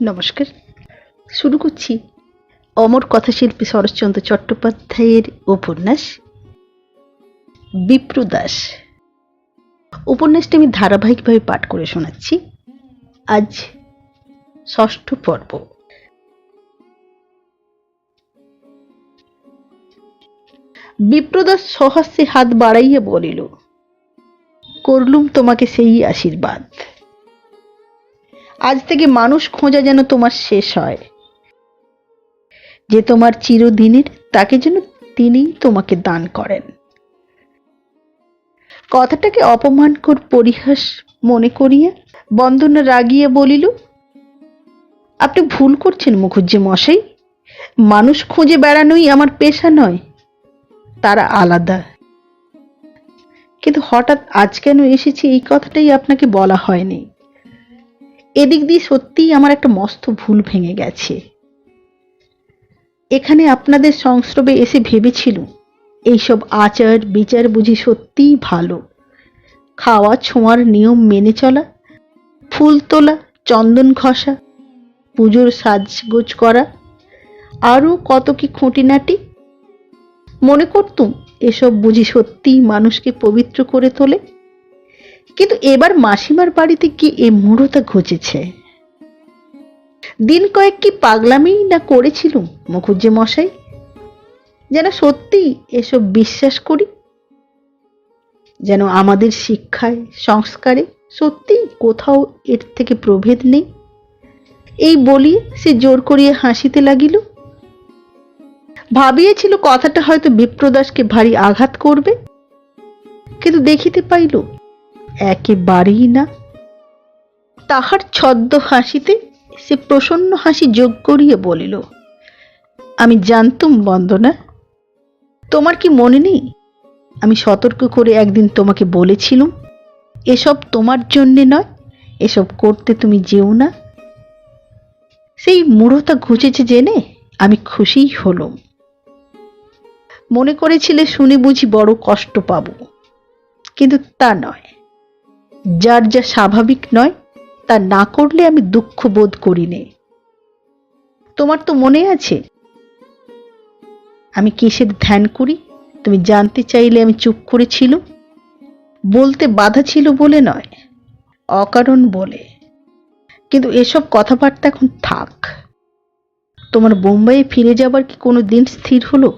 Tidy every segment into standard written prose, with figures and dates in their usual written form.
নমস্কার। শুরু করছি অমর কথাশিল্পী শরৎচন্দ্র চট্টোপাধ্যায়ের উপন্যাস বিপ্রদাস। উপন্যাসটি আমি ধারাবাহিকভাবে পাঠ করে শোনাচ্ছি। আজ ষষ্ঠ পর্ব। বিপ্রদাস সহাস্যে হাত বাড়াইয়া বলিল, করলুম তোমাকে সেই আশীর্বাদ। আজ থেকে মানুষ খোঁজা যেন তোমার শেষ হয়, যে তোমার চিরদিনের তাকে যেন তিনিই তোমাকে দান করেন। কথাটাকে অপমানকর পরিহাস মনে করিয়া বন্দনা রাগিয়া বলিল, আপনি ভুল করছেন মুখুজ্জে মশাই। মানুষ খুঁজে বেড়ানোই আমার পেশা নয়, তারা আলাদা। কিন্তু হঠাৎ আজ কেন এসেছি এই কথাটাই আপনাকে বলা হয়নি। এদিক দিয়ে সত্যিই আমার একটা মস্ত ভুল ভেঙে গেছে। এখানে আপনাদের সংস্রবে এসে ভেবেছিলুম এইসব আচার বিচার বুঝি সত্যিই ভালো। খাওয়া ছোঁয়ার নিয়ম মেনে চলা, ফুল তোলা, চন্দন ঘষা, পুজোর সাজগোজ করা, আরও কত কি খুঁটিনাটি। মনে করতুম এসব বুঝি সত্যিই মানুষকে পবিত্র করে তোলে। কিন্তু এবার মাসিমার বাড়িতে কি এ মূঢ়তা ঘটেছে। দিন কয়েক কি পাগলামিই না করেছিলুম মুখুজ্জে মশাই, যেন সত্যি এসব বিশ্বাস করি, যেন আমাদের শিক্ষায় সংস্কারে সত্যি কোথাও এর থেকে প্রভেদ নেই। এই বলিয়ে সে জোর করিয়া হাসিতে লাগিল। ভাবিয়েছিল কথাটা হয়তো বিপ্রদাসকে ভারী আঘাত করবে, কিন্তু দেখিতে পাইল একেবারেই না। তাহার ছদ্ম হাসিতে সে প্রসন্ন হাসি যোগ করিয়া বলিল, আমি জানতুম বন্দনা। তোমার কি মনে নেই আমি সতর্ক করে একদিন তোমাকে বলেছিলুম এসব তোমার জন্যে নয়, এসব করতে তুমি যেও না। সেই মূঢ়তা ঘুচেছে জেনে আমি খুশিই হলুম। মনে করেছিলে শুনে বুঝি বড় কষ্ট পাব, কিন্তু তা নয়। যার যা স্বাভাবিক নয় তা না করলে আমি দুঃখ বোধ করি নে। তোমার তো মনে আছে আমি কিসের ধ্যান করি? তুমি জানতে চাইলে আমি চুপ করেছিলুম। বলতে বাধা ছিল বলে নয়, অকারণ বলে। কিন্তু এসব কথাবার্তা এখন থাক। তোমার বোম্বাইয়ে ফিরে যাবার কি কোনো দিন স্থির হলো?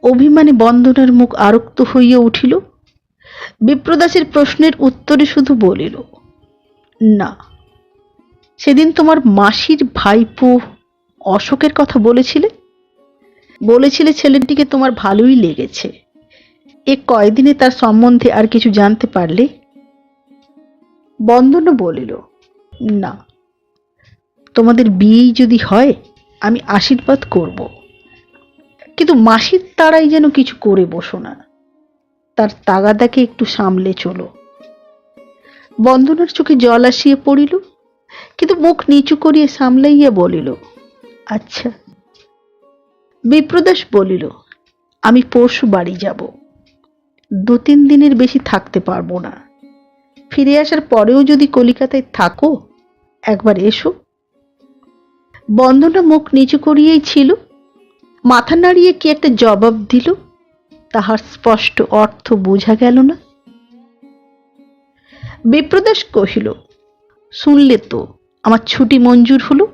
অভিমানে বন্দনার মুখ আরক্ত হইয়া উঠিল। বিপ্রদাসের প্রশ্নের উত্তরে শুধু বলিল, না। সেদিন তোমার মাসির ভাইপো অশোকের কথা বলেছিলে ছেলেটিকে তোমার ভালোই লেগেছে। এ কয়দিনে তার সম্বন্ধে আর কিছু জানতে পারলে? বন্দনা বলিল, না। তোমাদের বিয়েই যদি হয় আমি আশীর্বাদ করব, কিন্তু মাসির তাড়াই যেন কিছু করে বসো না। তার তাগাদাকে একটু সামলে চলো। বন্দনার চোখে জল আসিয়া পড়িল, কিন্তু মুখ নিচু করিয়া সামলাইয়া বলিল, আচ্ছা। বিপ্রদাস বলিল, আমি পরশু বাড়ি যাব। 2-3 দিনের বেশি থাকতে পারবো না। ফিরে আসার পরেও যদি কলিকাতায় থাকো একবার এসো। বন্দনা মুখ নিচু করিয়াই ছিল, মাথা নাড়িয়ে কি একটা জবাব দিল, তাহার স্পষ্ট অর্থ বোঝা গেল না। বিপ্রদাস কহিল, শুনলে তো আমার ছুটি মঞ্জুর হলো।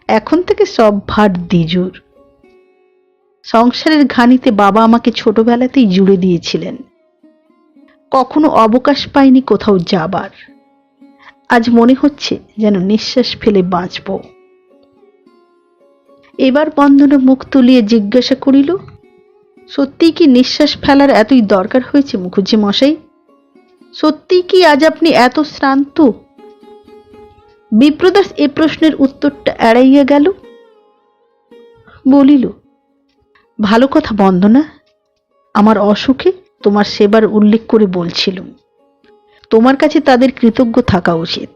এখন থেকে সব ভার দ্বিজুর। সংসারের ঘানিতে বাবা আমাকে ছোটবেলাতেই জুড়ে দিয়েছিলেন। কখনো অবকাশ পাইনি কোথাও যাবার। আজ মনে হচ্ছে যেন নিঃশ্বাস ফেলে বাঁচব। এবার বন্দনা মুখ তুলিয়ে জিজ্ঞাসা করিল, সত্যিই কি নিঃশ্বাস ফেলার এতই দরকার হয়েছে মুখুজ্জে মশাই? সত্যিই কি আজ আপনি এত শ্রান্ত? বিপ্রদাস এ প্রশ্নের উত্তরটা এড়াইয়া গেল। বলিল, ভালো কথা বন্দনা। আমার অসুখে তোমার সেবার উল্লেখ করে বলছিলুম, তোমার কাছে তাদের কৃতজ্ঞ থাকা উচিত।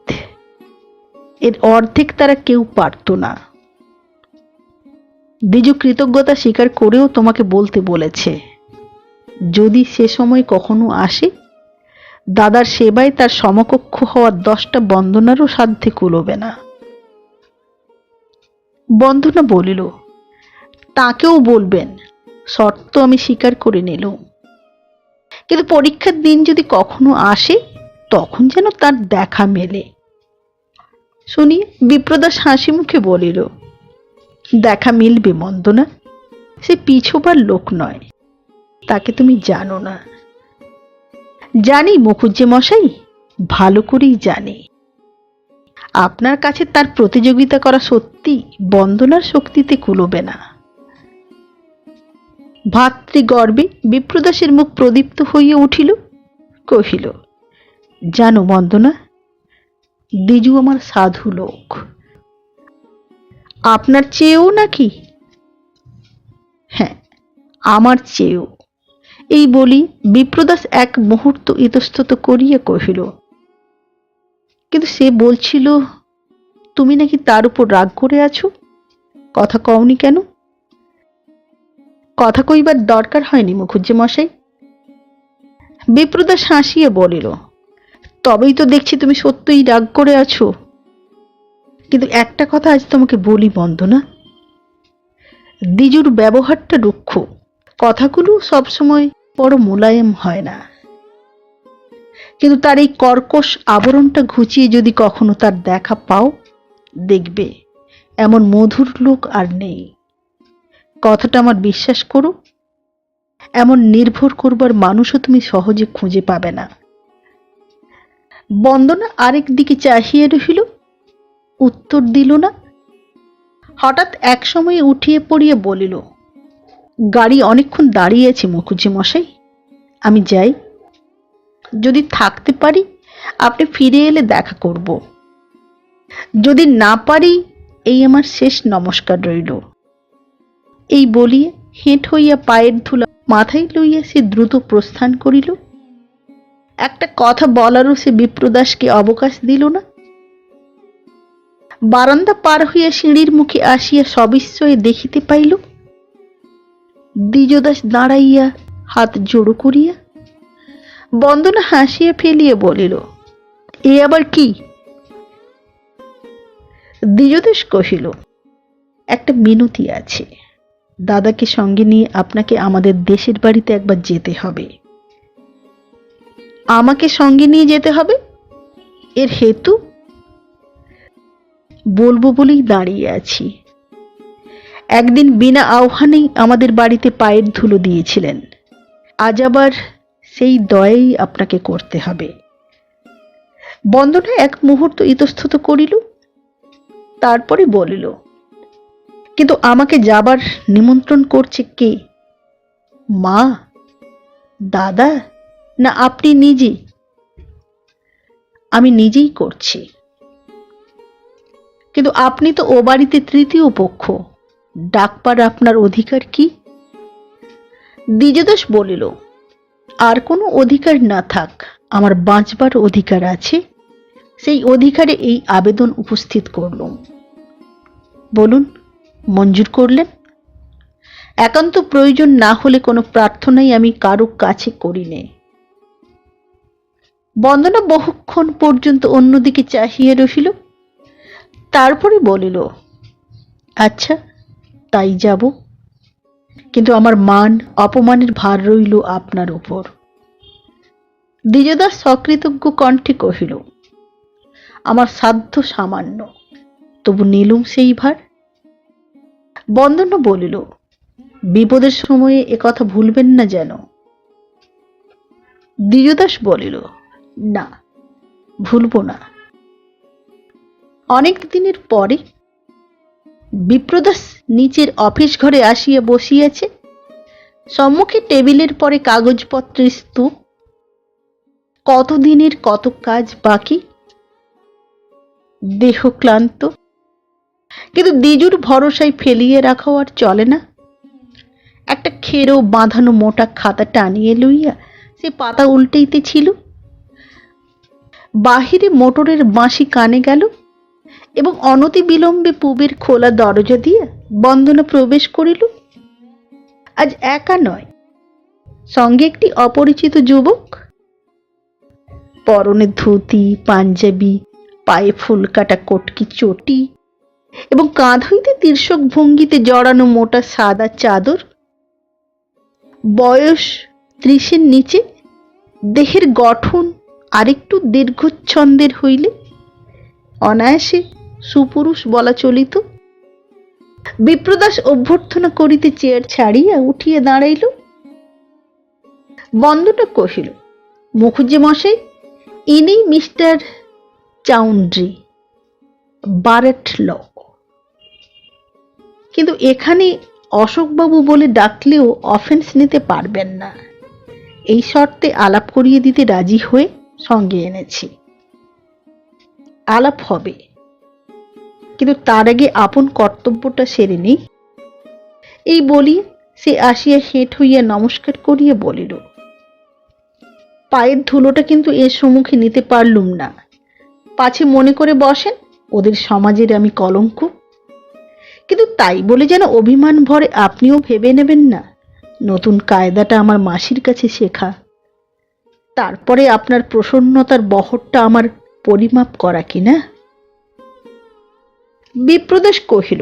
এর অর্ধেক তারা কেউ পারত না। দ্বিজ কৃতজ্ঞতা স্বীকার করেও তোমাকে বলতে বলেছে, যদি সে সময় কখনো আসে দাদার সেবায় তার সমকক্ষ হওয়ার 10টা বন্দনারও সাধ্যে কুলোবে না। বন্দনা বলিল, তাকেও বলবেন, শর্ত আমি স্বীকার করে নিলুম, কিন্তু পরীক্ষার দিন যদি কখনো আসে তখন যেন তার দেখা মেলে। শুনি বিপ্রদাস হাসি মুখে বলিল, দেখা মিলবে বন্দনা, সে পিছোবার লোক নয়, তাকে তুমি জানো না। জানি মুখুজ্জে মশাই, ভালো করেই জানি। আপনার কাছে তার প্রতিযোগিতা করা সত্যি বন্দনার শক্তিতে কুলোবে না। ভাতৃগর্বে বিপ্রদাসের মুখ প্রদীপ্ত হইয়া উঠিল। কহিল, জানো বন্দনা, দ্বিজু আমার সাধু লোক। আপনার চেয়েও নাকি? হ্যাঁ, আমার চেয়েও। এই বলি বিপ্রদাস এক মুহূর্ত ইতস্তত করিয়া কহিল, কিন্তু সে বলছিল তুমি নাকি তার উপর রাগ করে আছো, কথা কওনি কেন? কথা কইবার দরকার হয়নি মুখুজ্জে মশাই। বিপ্রদাস হাসিয়া বলিল, তবেই তো দেখছি তুমি সত্যিই রাগ করে আছো। কিন্তু একটা কথা আজ তোমাকে বলি বন্দনা, দ্বিজুর ব্যবহারটা রুক্ষ, কথাগুলো সবসময় বড় মোলায়েম হয় না, কিন্তু তার এই কর্কশ আবরণটা ঘুচিয়ে যদি কখনো তার দেখা পাও, দেখবে এমন মধুর লোক আর নেই। কথাটা আমার বিশ্বাস করো, এমন নির্ভর করবার মানুষও তুমি সহজে খুঁজে পাবে না। বন্দনা আরেক দিকে চাহিয়ে রহিল, উত্তর দিল না। হঠাৎ এক সময়ে উঠিয়ে পড়িয়ে বলিল, গাড়ি অনেকক্ষণ দাঁড়িয়ে আছে মুখুজ্জে মশাই, আমি যাই। যদি থাকতে পারি আপনি ফিরে এলে দেখা করব, যদি না পারি এই আমার শেষ নমস্কার রইল। এই বলিয়া হেঁট হইয়া পায়ের ধুলা মাথায় লইয়া সে দ্রুত প্রস্থান করিল। একটা কথা বলারও সে বিপ্রদাসকে অবকাশ দিল না। বারান্দা পার হইয়া সিঁড়ির মুখে আসিয়া সবিস্ময়ে দেখিতে পাইল দ্বিজদাস দাঁড়াইয়া হাত জোড়ো করিয়া। বন্দনা হাসিয়া ফেলিয়া বলিল, এ আবার কি? দ্বিজদাস কহিল, একটা মিনতি আছে, দাদাকে সঙ্গে নিয়ে আপনাকে আমাদের দেশের বাড়িতে একবার যেতে হবে। আমাকে সঙ্গে নিয়ে যেতে হবে? এর হেতু? বলবো বলেই দাঁড়িয়ে আছি। একদিন বিনা আহ্বানেই আমাদের বাড়িতে পায়ের ধুলো দিয়েছিলেন, আজ আবার সেই দয়াই আপনাকে করতে হবে। বন্দনা এক মুহূর্ত ইতস্তত করিল, তারপরে বলিল, কিন্তু আমাকে যাবার নিমন্ত্রণ করছে কে? মা, দাদা, না আপনি নিজে? আমি নিজেই করছি। কিন্তু আপনি তো ও বাড়িতে তৃতীয় পক্ষ, ডাকবার আপনার অধিকার কি? দ্বিজদাস বলিল, আর কোনো অধিকার না থাক, আমার বাঁচবার অধিকার আছে, সেই অধিকারে এই আবেদন উপস্থিত করলুম। বলুন, মঞ্জুর করলেন? একান্ত প্রয়োজন না হলে কোনো প্রার্থনাই আমি কারো কাছে করি নে। বন্দনা বহুক্ষণ পর্যন্ত অন্যদিকে চাহিয়ে রহিল, তারপরে বলিল, আচ্ছা তাই যাব, কিন্তু আমার মান অপমানের ভার রইল আপনার উপর। দ্বিজদাস সকৃতজ্ঞ কণ্ঠে কহিল, আমার সাধ্য সামান্য, তবু নিলুম সেই ভার। বন্দনা বলিল, বিপদের সময়ে একথা ভুলবেন না যেন। দ্বিজদাস বলিল, না, ভুলব না। অনেক দিনের পরে বিপ্রদাস নিচের অফিস ঘরে আসিয়া বসিয়াছে। সম্মুখে টেবিলের পরে কাগজপত্রের স্তূপ। কতদিনের কত কাজ বাকি। দেহ ক্লান্ত, কিন্তু দ্বিজুর ভরসায় ফেলিয়ে রাখাও আর চলে না। একটা খেরো বাঁধানো মোটা খাতা টানিয়ে লইয়া সে পাতা উল্টাইতেছিল। বাহিরে মোটরের বাঁশি কানে গেল এবং অনতি বিলম্বে পুবের খোলা দরজা দিয়ে বন্দনা প্রবেশ করিল। আজ একা নয়, সঙ্গে একটি অপরিচিত যুবক। পরনে ধুতি পাঞ্জাবি, পায়ে ফুলকাটা কটকি চটি এবং কাঁধ হইতে তির্যক ভঙ্গিতে জড়ানো মোটা সাদা চাদর। বয়স ৩০-এর নিচে, দেহের গঠন আরেকটু দীর্ঘচ্ছন্দের হইলে অনায়াসে সুপুরুষ বলা চলিত। বিপ্রদাস অভ্যর্থনা করিতে চেয়ার ছাড়িয়া উঠিয়া দাঁড়াইল। বন্দনা কহিল, মুখুজ্জে মশাই, ইনি মিস্টার চাউন্ড্রি, বারেট ল। কিন্তু এখানে অশোকবাবু বলে ডাকলেও অফেন্স নিতে পারবেন না, এই শর্তে আলাপ করিয়ে দিতে রাজি হয়ে সঙ্গে এনেছি। আলাপ হবে, কিন্তু তার আগে আপন কর্তব্যটা সেরে নেই। এই বলি সে আসিয়া হেঁট হইয়া নমস্কার করিয়া বলিল, পায়ের ধুলোটা কিন্তু এর সম্মুখে নিতে পারলুম না, পাছে মনে করে বসেন ওদের সমাজের আমি কলঙ্ক। কিন্তু তাই বলে যেন অভিমান ভরে আপনিও ভেবে নেবেন না নতুন কায়দাটা আমার মাসির কাছে শেখা, তারপরে আপনার প্রসন্নতার বহরটা আমার পরিমাপ করা কিনা। বিপ্রদাস কহিল,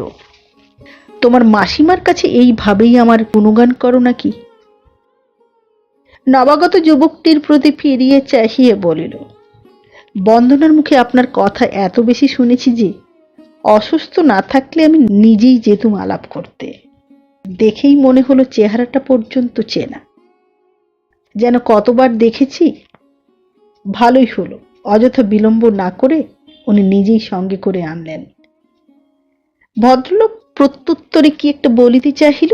তোমার মাসিমার কাছে এইভাবেই আমার গুণগান করো নাকি? নবাগত যুবকটির প্রতি ফিরিয়ে চাহিয়ে বলিল, বন্দনার মুখে আপনার কথা এত বেশি শুনেছি যে অসুস্থ না থাকলে আমি নিজেই যেতুম আলাপ করতে। দেখেই মনে হলো চেহারাটা পর্যন্ত চেনা, যেন কতবার দেখেছি। ভালোই হলো, অযথা বিলম্ব না করে উনি নিজেই সঙ্গে করে আনলেন। ভদ্রলোক প্রত্যুত্তরে কি একটা বলিতে চাহিল,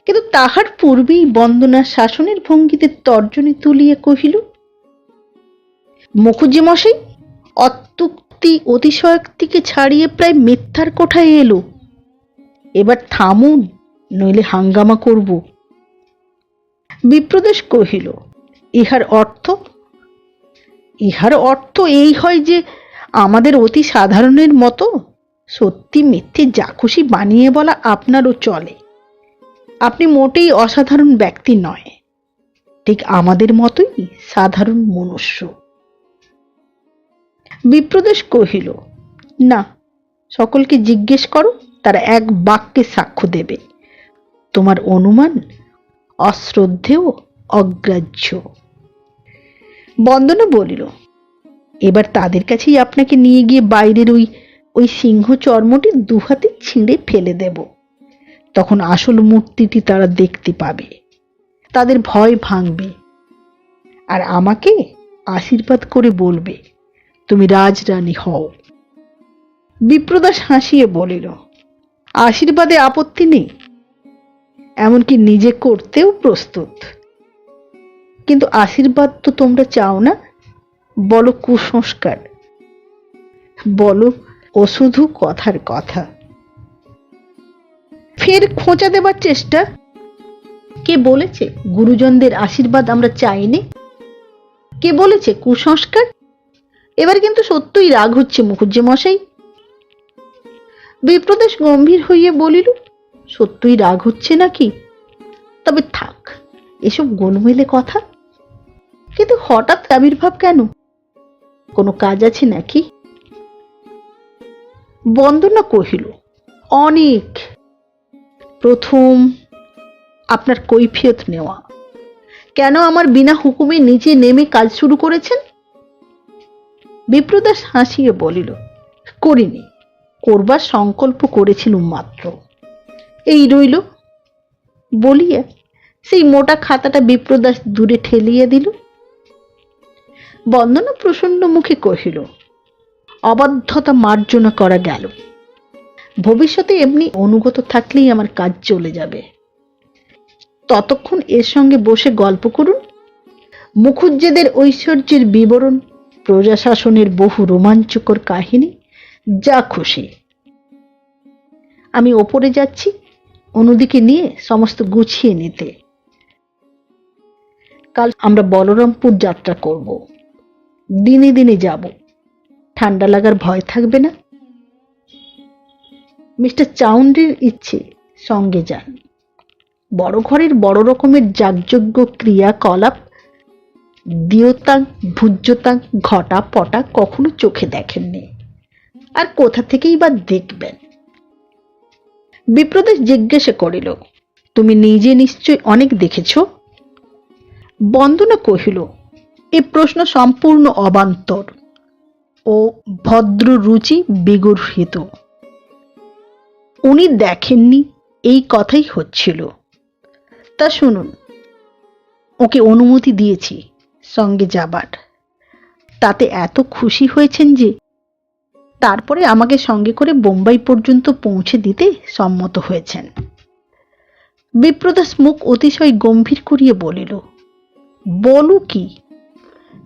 কিন্তু তাহার পূর্বেই বন্দনা শাসনের ভঙ্গিতে তর্জনী তুলিয়া কহিল, মুখুজ্জে মশাই, অত্যুক্তি অতিশয়োক্তিকে ছাড়িয়ে প্রায় মিথ্যার কোঠায় এলো। এবার থামুন, নইলে হাঙ্গামা করব। বিপ্রদাস কহিল, ইহার অর্থ? ইহার অর্থ এই হয় যে আমাদের অতি সাধারণের মতো সত্যি মিথ্যে যা খুশি বানিয়ে বলা আপনারও চলে। আপনি মোটেই অসাধারণ ব্যক্তি নয়, ঠিক আমাদের মতোই সাধারণ মনুষ্য। বিপ্রদাস কহিল, না, সকলকে জিজ্ঞেস করো, তারা এক বাক্যে সাক্ষ্য দেবে তোমার অনুমান অশ্রদ্ধেয়, অগ্রাহ্য। বন্দনা বলিল, এবার তাদের কাছেই আপনাকে নিয়ে গিয়ে বাইরের ওই সিংহ চর্মটি দুহাতে ছিঁড়ে ফেলে দেব, তখন আসল মূর্তিটি তারা দেখতে পাবে, তাদের ভয় ভাঙবে, আর আমাকে আশীর্বাদ করে বলবে তুমি রাজরানী হও। বিপ্রদাস হাসিয়ে বলিল, আশীর্বাদে আপত্তি নেই, এমনকি নিজে করতেও প্রস্তুত। কিন্তু আশীর্বাদ তো তোমরা চাও না, বলো কুসংস্কার, বলো ও শুধু কথার কথা। ফের খোঁচা দেবার চেষ্টা। কে বলেছে গুরুজনদের আশীর্বাদ আমরা চাইনি? কে বলেছে কুসংস্কার? এবার কিন্তু সত্যই রাগ হচ্ছে মুখুজ্জে মশাই। বিপ্রদাস গম্ভীর হইয়া বলিল, সত্যই রাগ হচ্ছে নাকি? তবে থাক এসব গোলমেলে কথা। কিন্তু হঠাৎ আবির্ভাব কেন? কোনো কাজ আছে নাকি? বন্দনা কহিল, অনেক। প্রথম আপনার কৈফিয়ত নেওয়া, কেন আমার বিনা হুকুমে নিচে নেমে কাজ শুরু করেছেন? বিপ্রদাস হাসিয়ে বলিল, করিনি, করবার সংকল্প করেছিলুম মাত্র, এই রইল। বলিয়া সেই মোটা খাতাটা বিপ্রদাস দূরে ঠেলিয়া দিল। বন্দনা প্রসন্ন মুখে কহিল, অবাধ্যতা মার্জনা করা গেল, ভবিষ্যতে এমনি অনুগত থাকলেই আমার কাজ চলে যাবে। ততক্ষণ এর সঙ্গে বসে গল্প করুন, মুখুজ্জেদের ঐশ্বর্যের বিবরণ, প্রজাশাসনের বহু রোমাঞ্চকর কাহিনী, যা খুশি। আমি ওপরে যাচ্ছি অনুদিকে নিয়ে সমস্ত গুছিয়ে নিতে। কাল আমরা বলরামপুর যাত্রা করব, দিনে দিনে যাব, ঠান্ডা লাগার ভয় থাকবে না। মিস্টার চাউন্ড্রির ইচ্ছে সঙ্গে যান। বড় ঘরের বড় রকমের যাগযজ্ঞ ক্রিয়াকলাপ দিয়তাং ভুজ্যতাং ঘটা পটা কখনো চোখে দেখেননি, আর কোথা থেকেই বা দেখবেন? বিপ্রদাস জিজ্ঞাসা করিল, তুমি নিজে নিশ্চয় অনেক দেখেছ? বন্দনা কহিল, এ প্রশ্ন সম্পূর্ণ অবান্তর ও ভদ্র রুচি বিগর্হিত। উনি দেখেননি এই কথাই হচ্ছিল। তা শুনুন, ওকে অনুমতি দিয়েছি সঙ্গে যাবার, তাতে এত খুশি হয়েছেন যে তারপরে আমাকে সঙ্গে করে বোম্বাই পর্যন্ত পৌঁছে দিতে সম্মত হয়েছেন। বিপ্রদাস মুখ অতিশয় গম্ভীর করিয়া বলিল, বলো কি?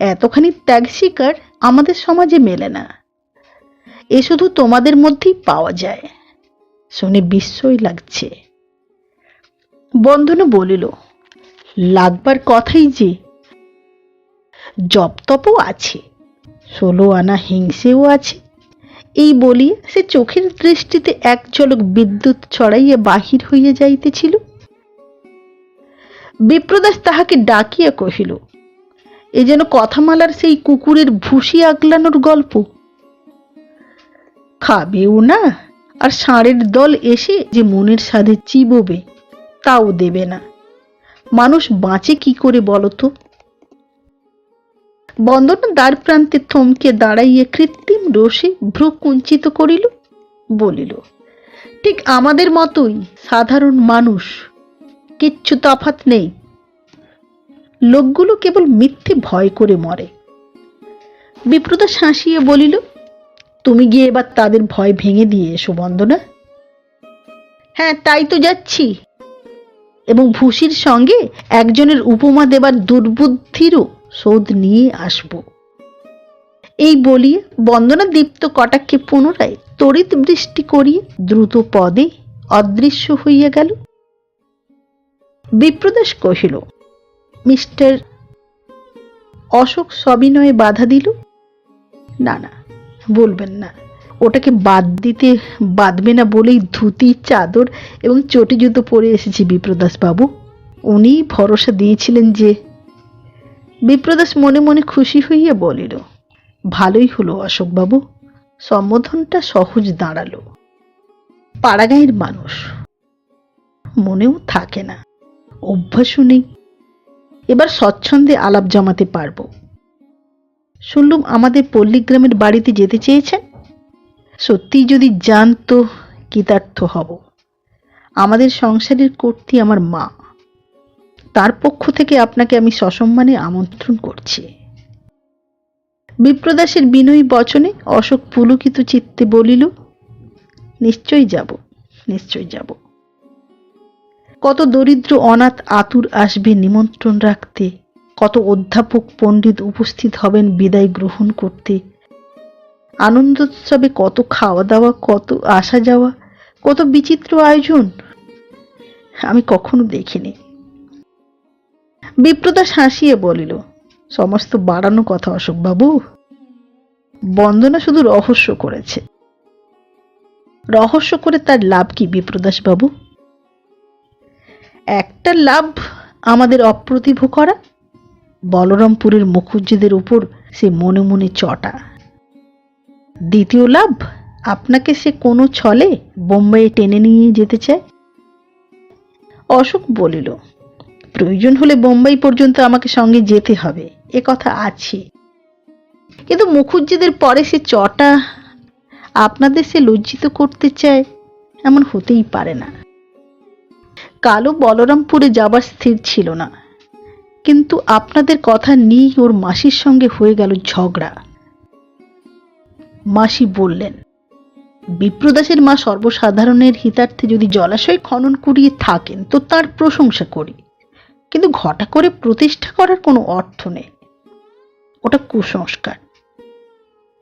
এতখানি ত্যাগ স্বীকার আমাদের সমাজে মেলে না, এ শুধু তোমাদের মধ্যেই পাওয়া যায়। শুনে বিস্ময় লাগছে। বন্দনা বলিল, লাগবার কথাই যে, জপ তপও আছে, 16 আনা হিংসেও আছে। এই বলিয়া সে চোখের দৃষ্টিতে এক ঝলক বিদ্যুৎ ছড়াইয়া বাহির হইয়া যাইতেছিল। বিপ্রদাস তাহাকে ডাকিয়া কহিল, এ যেন কথামালার সেই কুকুরের ভুসি আগলানোর গল্প। খাবেও না, আর ষাঁড়ের দল এসে যে মনের সাধে চিবোবে তাও দেবে না। মানুষ বাঁচে কি করে বলতো? বন্দনা দ্বার প্রান্তে থমকে দাঁড়াইয়া কৃত্রিম রোষে ভ্রু কুঞ্চিত করিল, বলিল, ঠিক আমাদের মতোই সাধারণ মানুষ, কিচ্ছু তফাৎ নেই। লোকগুলো কেবল মিথ্যে ভয় করে মরে। বিপ্রদাস হাসিয়ে বলিল, তুমি গিয়ে এবার তাদের ভয় ভেঙে দিয়ে এসো বন্দনা। হ্যাঁ, তাই তো যাচ্ছি, এবং ভুসির সঙ্গে একজনের উপমা দেবার দুর্বুদ্ধিরও শোধ নিয়ে আসব। এই বলিয়া বন্দনা দীপ্ত কটাক্ষে পুনরায় তড়িৎ বৃষ্টি করিয়া দ্রুত পদে অদৃশ্য হইয়া গেল। বিপ্রদাস কহিল, মিস্টার অশোক সবিনয়ে বাধা দিল, না না, বলবেন না। ওটাকে বাঁধবে না বলেই ধুতি, চাদর এবং চটি জুতো পরে এসেছি বিপ্রদাস বাবু। উনি ভরসা দিয়েছিলেন যে। বিপ্রদাস মনে মনে খুশি হইয়া বলিল, ভালোই হলো অশোকবাবু, সম্বোধনটা সহজ দাঁড়ালো। পাড়াগাঁয়ের মানুষ, মনেও থাকে না, অভ্যাসও নেই। এবার স্বচ্ছন্দে আলাপ জমাতে পারবো। শুনলুম আমাদের পল্লীগ্রামের বাড়িতে যেতে চেয়েছেন। সত্যিই যদি যান তো কৃতার্থ হব। আমাদের সংসারের কর্ত্রী আমার মা, তার পক্ষ থেকে আপনাকে আমি সসম্মানে আমন্ত্রণ করছি। বিপ্রদাসের বিনয়ী বচনে অশোক পুলকিত চিত্তে বলিল, নিশ্চয়ই যাব, নিশ্চয়ই যাব। কত দরিদ্র অনাথ আতুর আসবে নিমন্ত্রণ রাখতে, কত অধ্যাপক পণ্ডিত উপস্থিত হবেন বিদায় গ্রহণ করতে। আনন্দোৎসবে কত খাওয়া দাওয়া, কত আসা যাওয়া, কত বিচিত্র আয়োজন আমি কখনো দেখিনি। বিপ্রদাস হাসিয়ে বলিল, সমস্ত বাড়ানো কথা অশোকবাবু। বন্দনা শুধু রহস্য করেছে। রহস্য করে তার লাভ কি বিপ্রদাস বাবু? একটা লাভ আমাদের অপ্রতিভ করা, বলরামপুরের মুখুজ্জেদের উপর সে মনে মনে চটা। দ্বিতীয় লাভ, আপনাকে সে কোনো ছলে বোম্বাইয়ে টেনে নিয়ে যেতে চায়। অশোক বলিল, প্রয়োজন হলে বোম্বাই পর্যন্ত আমাকে সঙ্গে যেতে হবে, এ কথা আছে। কিন্তু মুখুজ্জেদের পরে সে চটা আপনাদের সে লজ্জিত করতে চায়, এমন হতেই পারে না। কালও বলরামপুরে যাবার স্থির ছিল না, কিন্তু আপনাদের কথা নিয়েই ওর মাসির সঙ্গে হয়ে গেল ঝগড়া। মাসি বললেন, বিপ্রদাসের মা সর্বসাধারণের হিতার্থে যদি জলাশয় খনন করিয়ে থাকেন তো তার প্রশংসা করি, কিন্তু ঘটা করে প্রতিষ্ঠা করার কোনো অর্থ নেই। ওটা কুসংস্কার।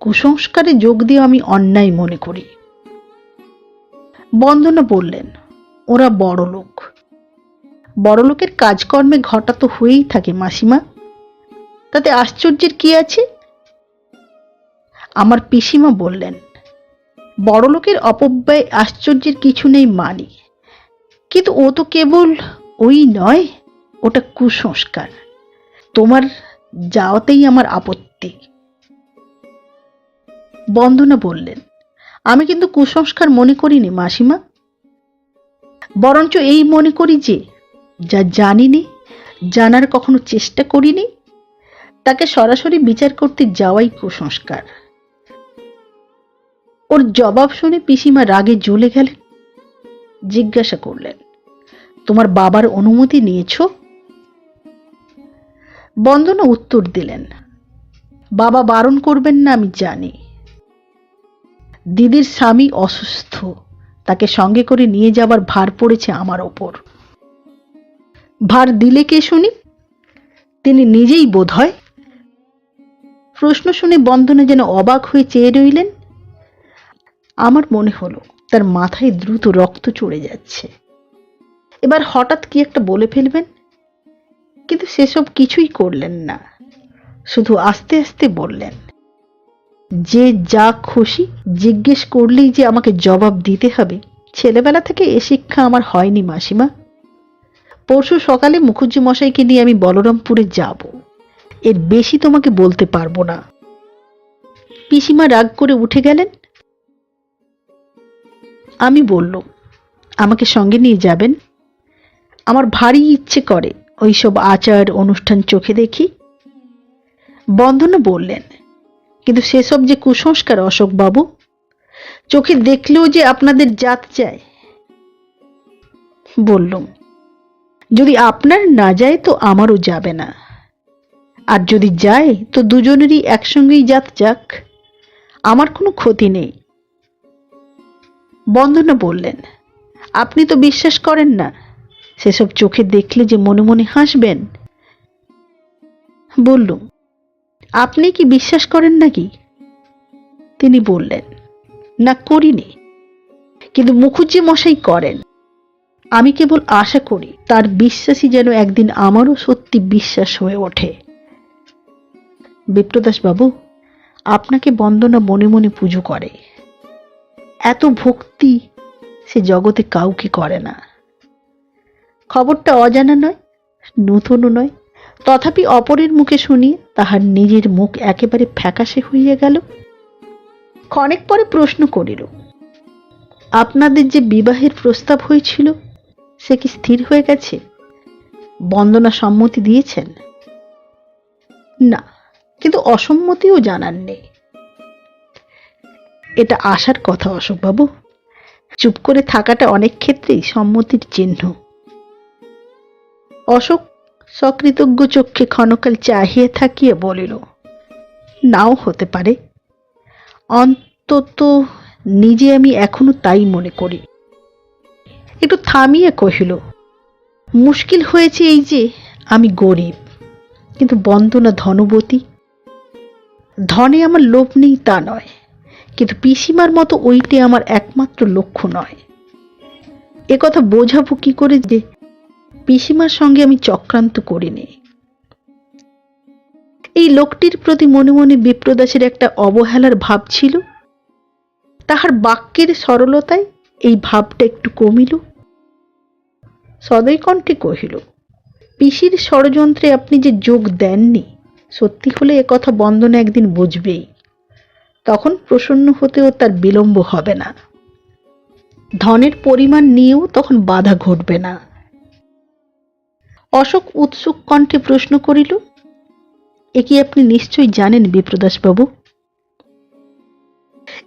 কুসংস্কারে যোগ দিয়ে আমি অন্যায় মনে করি। বন্দনা বললেন, ওরা বড় লোক, বড় লোকের কাজকর্মে ঘটা তো হয়েই থাকে মাসিমা, তাতে আশ্চর্যের কি আছে? আমার পিসিমা বললেন, বড় লোকের অপব্যয় আশ্চর্যের কিছু নেই মানি, কিন্তু ও তো কেবল ওই নয়, ওটা কুসংস্কার। তোমার যাওয়াতেই আমার আপত্তি। বন্দনা বললেন, আমি কিন্তু কুসংস্কার মনে করিনি মাসিমা, বরঞ্চ এই মনে করি যে যা জানিনি, জানার কখনো চেষ্টা করিনি, তাকে সরাসরি বিচার করতে যাওয়াই কুসংস্কার। ওর জবাব শুনে পিসিমা রাগে জ্বলে গেলেন। জিজ্ঞাসা করলেন, তোমার বাবার অনুমতি নিয়েছ? বন্দনা উত্তর দিলেন, বাবা বারণ করবেন না আমি জানি। দিদির স্বামী অসুস্থ, তাকে সঙ্গে করে নিয়ে যাবার ভার পড়েছে আমার ওপর। ভার দিলে কে শুনি? তিনি নিজেই বোধ হয়। প্রশ্ন শুনে বন্দনা যেন অবাক হয়ে চেয়ে রইলেন। আমার মনে হলো তার মাথায় দ্রুত রক্ত চড়ে যাচ্ছে। এবার হঠাৎ কি একটা বলে ফেলবেন, কিন্তু সেসব কিছুই করলেন না। শুধু আস্তে আস্তে বললেন, যে যা খুশি জিজ্ঞেস করলেই যে আমাকে জবাব দিতে হবে, ছেলেবেলা থেকে এ শিক্ষা আমার হয়নি মাসিমা। পরশু সকালে মুখুজ্জি মশাইকে নিয়ে আমি বলরামপুরে যাব, এর বেশি তোমাকে বলতে পারবো না। পিসিমা রাগ করে উঠে গেলেন। আমি বললুম, আমাকে সঙ্গে নিয়ে যাবেন? আমার ভারী ইচ্ছে করে ওইসব আচার অনুষ্ঠান চোখে দেখি। বন্দনা বললেন, কিন্তু সেসব যে কুসংস্কার অশোকবাবু, চোখে দেখলেও যে আপনাদের জাত যায়। বললুম, যদি আপনার না যায় তো আমারও যাবে না, আর যদি যায় তো দুজনেরই একসঙ্গেই জাত যাক, আমার কোনো ক্ষতি নেই। বন্দনা বললেন, আপনি তো বিশ্বাস করেন না, সেসব চোখে দেখলে যে মনে মনে হাসবেন। বললুম, আপনি কি বিশ্বাস করেন নাকি? তিনি বললেন, না করিনি, কিন্তু মুখুজ্জি মশাই করেন। আমি কেবল আশা করি তার বিশ্বাসই যেন একদিন আমারও সত্যি বিশ্বাস হয়ে ওঠে। বিপ্রদাস বাবু, আপনাকে বন্দনা মনে মনে পুজো করে। এত ভক্তি সে জগতে কাউকে করে না। খবরটা অজানা নয়, নূতনও নয়, তথাপি অপরের মুখে শুনিয়ে তাহার নিজের মুখ একেবারে ফ্যাকাশে হইয়া গেল। ক্ষণেক পরে প্রশ্ন করিল, আপনাদের যে বিবাহের প্রস্তাব হয়েছিল সে কি স্থির হয়ে গেছে? বন্দনা সম্মতি দিয়েছেন? না, কিন্তু অসম্মতিও জানান নেই। এটা আশার কথা অশোকবাবু, চুপ করে থাকাটা অনেক ক্ষেত্রেই সম্মতির চিহ্ন। অশোক সকৃতজ্ঞ চক্ষে ক্ষণকাল চাহিয়ে থাকিয়া বলিল, নাও হতে পারে, অন্তত নিজে আমি এখনো তাই মনে করি। একটু থামিয়ে কহিল, মুশকিল হয়েছে এই যে আমি গরিব, কিন্তু বন্দনা ধনবতী। ধনে আমার লোভ নেই তা নয়, কিন্তু পিসিমার মতো ওইটে আমার একমাত্র লক্ষ্য নয়। একথা বোঝাবো কি করে যে পিসিমার সঙ্গে আমি চক্রান্ত করিনি। এই লোকটির প্রতি মনে মনে বিপ্রদাসের একটা অবহেলার ভাব ছিল। তাহার বাক্যের সরলতায় এই ভাবটা একটু কমিল। সদয় কণ্ঠে কহিল, পিসির ষড়যন্ত্রে আপনি যে যোগ দেননি, সত্যি হলে একথা বন্দনা একদিন বুঝবেই। তখন প্রসন্ন হতেও তার বিলম্ব হবে না। ধনের পরিমাণ নিয়েও তখন বাধা ঘটবে না। অশোক উৎসুক কণ্ঠে প্রশ্ন করিল, এ কি আপনি নিশ্চয়ই জানেন বিপ্রদাসবাবু?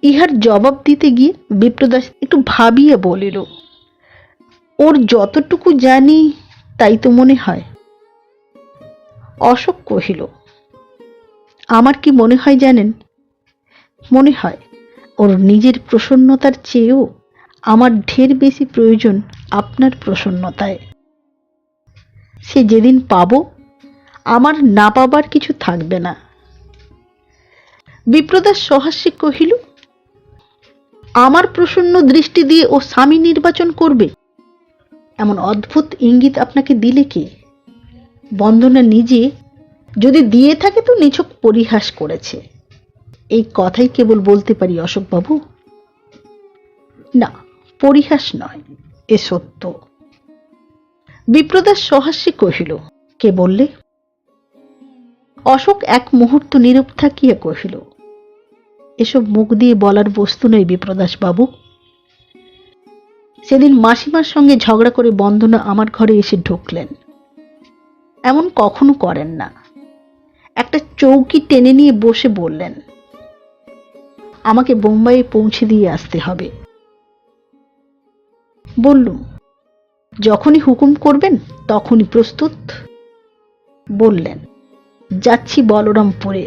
ইহার জবাব দিতে গিয়ে বিপ্রদাস একটু ভাবিয়া বলিল, ওর যতটুকু জানি তাই তো মনে হয়। অশোক কহিল, আমার কি মনে হয় জানেন? মনে হয় ওর নিজের প্রসন্নতার চেয়েও আমার ঢের বেশি প্রয়োজন আপনার প্রসন্নতায়। সে যেদিন পাবো, আমার না পাবার কিছু থাকবে না। বিপ্রদাস সহাস্যে কহিল, আমার প্রসন্ন দৃষ্টি দিয়ে ও স্বামী নির্বাচন করবে, এমন অদ্ভুত ইঙ্গিত আপনাকে দিলে কে? বন্দনা নিজে যদি দিয়ে থাকে তো নিছক পরিহাস করেছে, এই কথাই কেবল বলতে পারি অশোকবাবু। না, পরিহাস নয়, এ সত্য। বিপ্রদাস সহাস্যে কহিল, কে বললে? অশোক এক মুহূর্ত নীরব থাকিয়া কহিল, এসব মুখ দিয়ে বলার বস্তু নয় বিপ্রদাস বাবু। সেদিন মাসিমার সঙ্গে ঝগড়া করে বন্দনা আমার ঘরে এসে ঢুকলেন। এমন কখনো করেন না। একটা চৌকি টেনে নিয়ে বসে বললেন, আমাকে বোম্বাইয়ে পৌঁছে দিয়ে আসতে হবে। বললুম, যখনই হুকুম করবেন তখনই প্রস্তুত। বললেন, যাচ্ছি বলরামপুরে,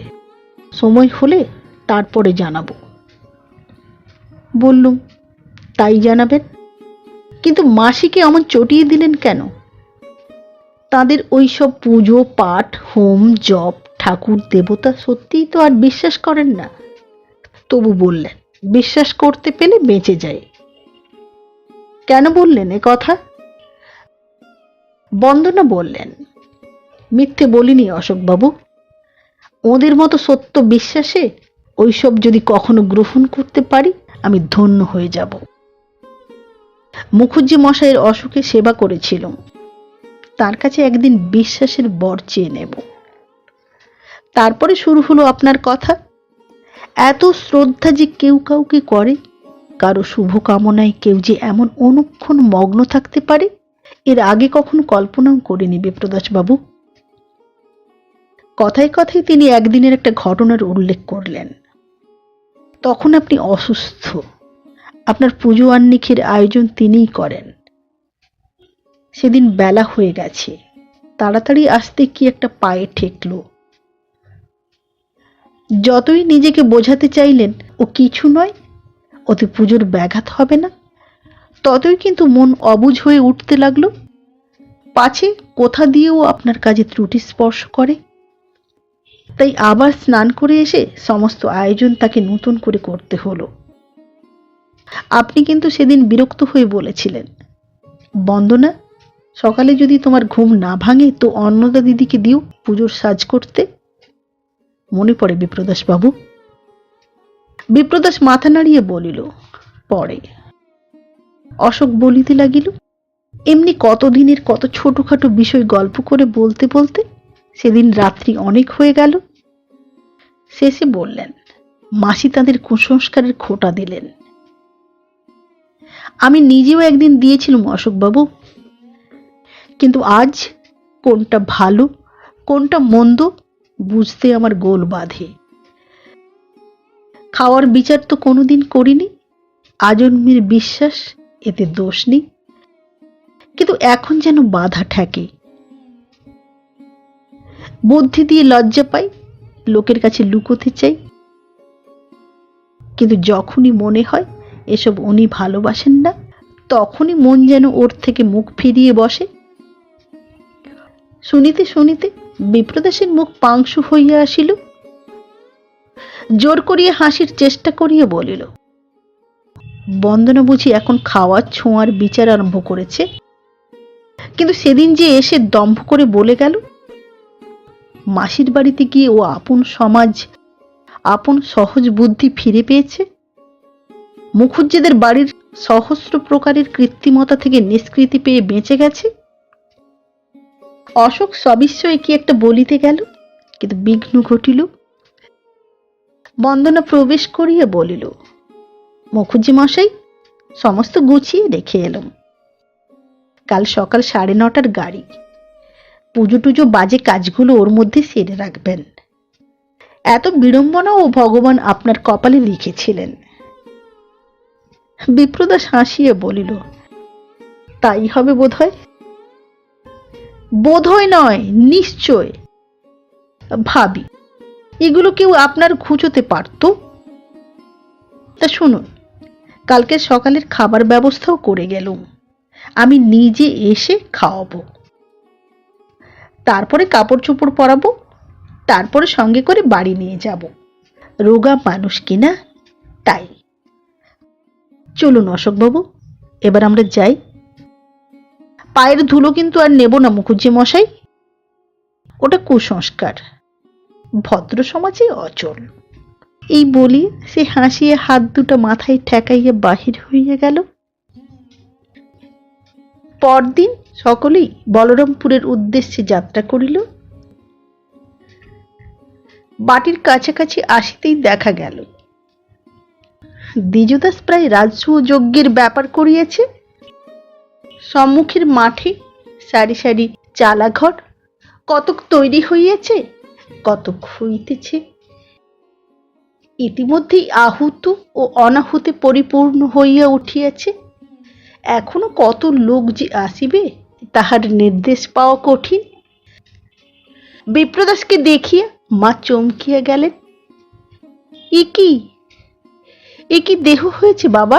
সময় হলে তারপরে জানাবো। বললুম, তাই জানাবেন, কিন্তু মাসিকে অমন চটিয়ে দিলেন কেন? তাদের ওই সব পুজো পাঠ, হোম, জপ, ঠাকুর দেবতা সত্যিই তো আর বিশ্বাস করেন না। তবু বললেন, বিশ্বাস করতে পেলে বেঁচে যায়। কেন বললেন এ কথা? বন্দনা বললেন, মিথ্যে বলিনি অশোকবাবু। ওদের মতো সত্য বিশ্বাসে ওইসব যদি কখনো গ্রহণ করতে পারি আমি ধন্য হয়ে যাব। মুখুজ্জি মশাইয়ের অসুখে সেবা করেছিলাম, তার কাছে একদিন বিশ্বাসের বর চেয়ে নেব। তারপরে শুরু হলো আপনার কথা। এত শ্রদ্ধা যে কেউ কাউকে করে, কারো শুভকামনায় কেউ যে এমন অনুক্ষণ মগ্ন থাকতে পারে, এর আগে কখনো কল্পনাও করিনি বিপ্রদাস বাবু। কথায় কথায় তিনি একদিনের একটা ঘটনার উল্লেখ করলেন। তখন আপনি অসুস্থ, আপনার পুজো আহ্নিকের আয়োজন তিনিই করেন। সেদিন বেলা হয়ে গেছে, তাড়াতাড়ি আসতে কি একটা পায়ে ঠেকল। যতই নিজেকে বোঝাতে চাইলেন ও কিছু নয়, ওতে পুজোর ব্যাঘাত হবে না, ততই কিন্তু মন অবুঝ হয়ে উঠতে লাগলো। পাছে কোথা দিয়েও আপনার কাজে ত্রুটি স্পর্শ করে। তাই আবার স্নান করে এসে সমস্ত আয়োজন তাকে নতুন করে করতে হলো। আপনি কিন্তু সেদিন বিরক্ত হয়ে বলেছিলেন, বন্দনা, সকালে যদি তোমার ঘুম না ভাঙে তো অন্নদা দিদিকে দিও পুজোর সাজ করতে। মনে পড়ে বিপ্রদাস বাবু? বিপ্রদাস মাথা নাড়িয়ে বলিল, পড়ে। অশোক বলিতে লাগিল, এমনি কতদিনের কত ছোটখাটো বিষয় গল্প করে বলতে বলতে সেদিন রাত্রি অনেক হয়ে গেল। শেষে বললেন, মাসি তাদের কুসংস্কারের খোঁটা দিলেন। আমি নিজেও একদিন দিয়েছিলাম অশোকবাবু, কিন্তু আজ কোনটা ভালো কোনটা মন্দ বুঝতে আমার গোল বাঁধে। খাওয়ার বিচার তো কোনোদিন করিনি, আজন্মের বিশ্বাস, এতে দোষ নেই, কিন্তু এখন যেন বাধা ঠেকে। বুদ্ধি দিয়ে লজ্জা পাই, লোকের কাছে লুকোতে চাই, কিন্তু যখনই মনে হয় এসব উনি ভালোবাসেন না, তখনই মন যেন ওর থেকে মুখ ফিরিয়ে বসে। শুনিতে শুনিতে বিপ্রদাসের মুখ পাংশু হইয়া আসিল। জোর করিয়া হাসির চেষ্টা করিয়া বলিল, বন্দনা বুঝি এখন খাওয়ার ছোঁয়ার বিচার আরম্ভ করেছে? কিন্তু সেদিন যে এসে দম্ভ করে বলে গেল, মাসির বাড়িতে গিয়ে ও আপন সমাজ, আপন সহজ বুদ্ধি ফিরে পেয়েছে। মুখুজ্জেদের বাড়ির সহস্র প্রকারের কৃত্রিমতা থেকে নিষ্কৃতি পেয়ে বেঁচে গেছে। অশোক সবিস্ময়ে কি একটা বলিতে গেল, কিন্তু বিঘ্ন ঘটিল। বন্দনা প্রবেশ করিয়া বলিল, মুখুজ্জি মশাই, সমস্ত গুছিয়ে রেখে এলাম। কাল সকাল 9:30টার গাড়ি। পুজো টুজো বাজে কাজগুলো ওর মধ্যে সেরে রাখবেন। এত বিড়ম্বনা ও ভগবান আপনার কপালে লিখেছিলেন। বিপ্রদাস হাসিয়া বলিল, তাই হবে বোধহয়। বোধহয় নয়, নিশ্চয়। ভাবি, এগুলো কেউ আপনার খুঁজোতে পারত? তা শুনুন, কালকে সকালের খাবার ব্যবস্থাও করে গেলুম। আমি নিজে এসে খাওয়াবো, তারপরে কাপড় চোপড় পরাবো, তারপরে সঙ্গে করে বাড়ি নিয়ে যাব। রোগা মানুষ কিনা, তাই। চলুন অশোকবাবু, এবার আমরা যাই। পায়ের ধুলো কিন্তু আর নেব না মুখুজ্জি মশাই, ওটা কুসংস্কার, ভদ্র সমাজে অচল। এই বলি সে হাসিয়ে হাত দুটো মাথায় ঠেকাইয়া বাহির হইয়া গেল। পরদিন সকলেই বলরামপুরের উদ্দেশ্যে যাত্রা করিল। বাটির কাছাকাছি আসিতেই দেখা গেল দ্বিজদাস প্রায় রাজসূয় যজ্ঞের ব্যাপার করিয়াছে। সম্মুখের মাঠে সারি সারি চালাঘর কতক তৈরি হইয়াছে, কতক হইতেছে। ইতিমধ্যেই আহুত ও অনাহুতে পরিপূর্ণ হইয়া উঠিয়াছে। এখনো কত লোক যে আসিবে তাহার নির্দেশ পাওয়া কঠিন। বিপ্রদাসকে দেখিয়া মা চমকিয়া গেলেন। এ কি দেহ হয়েছে বাবা,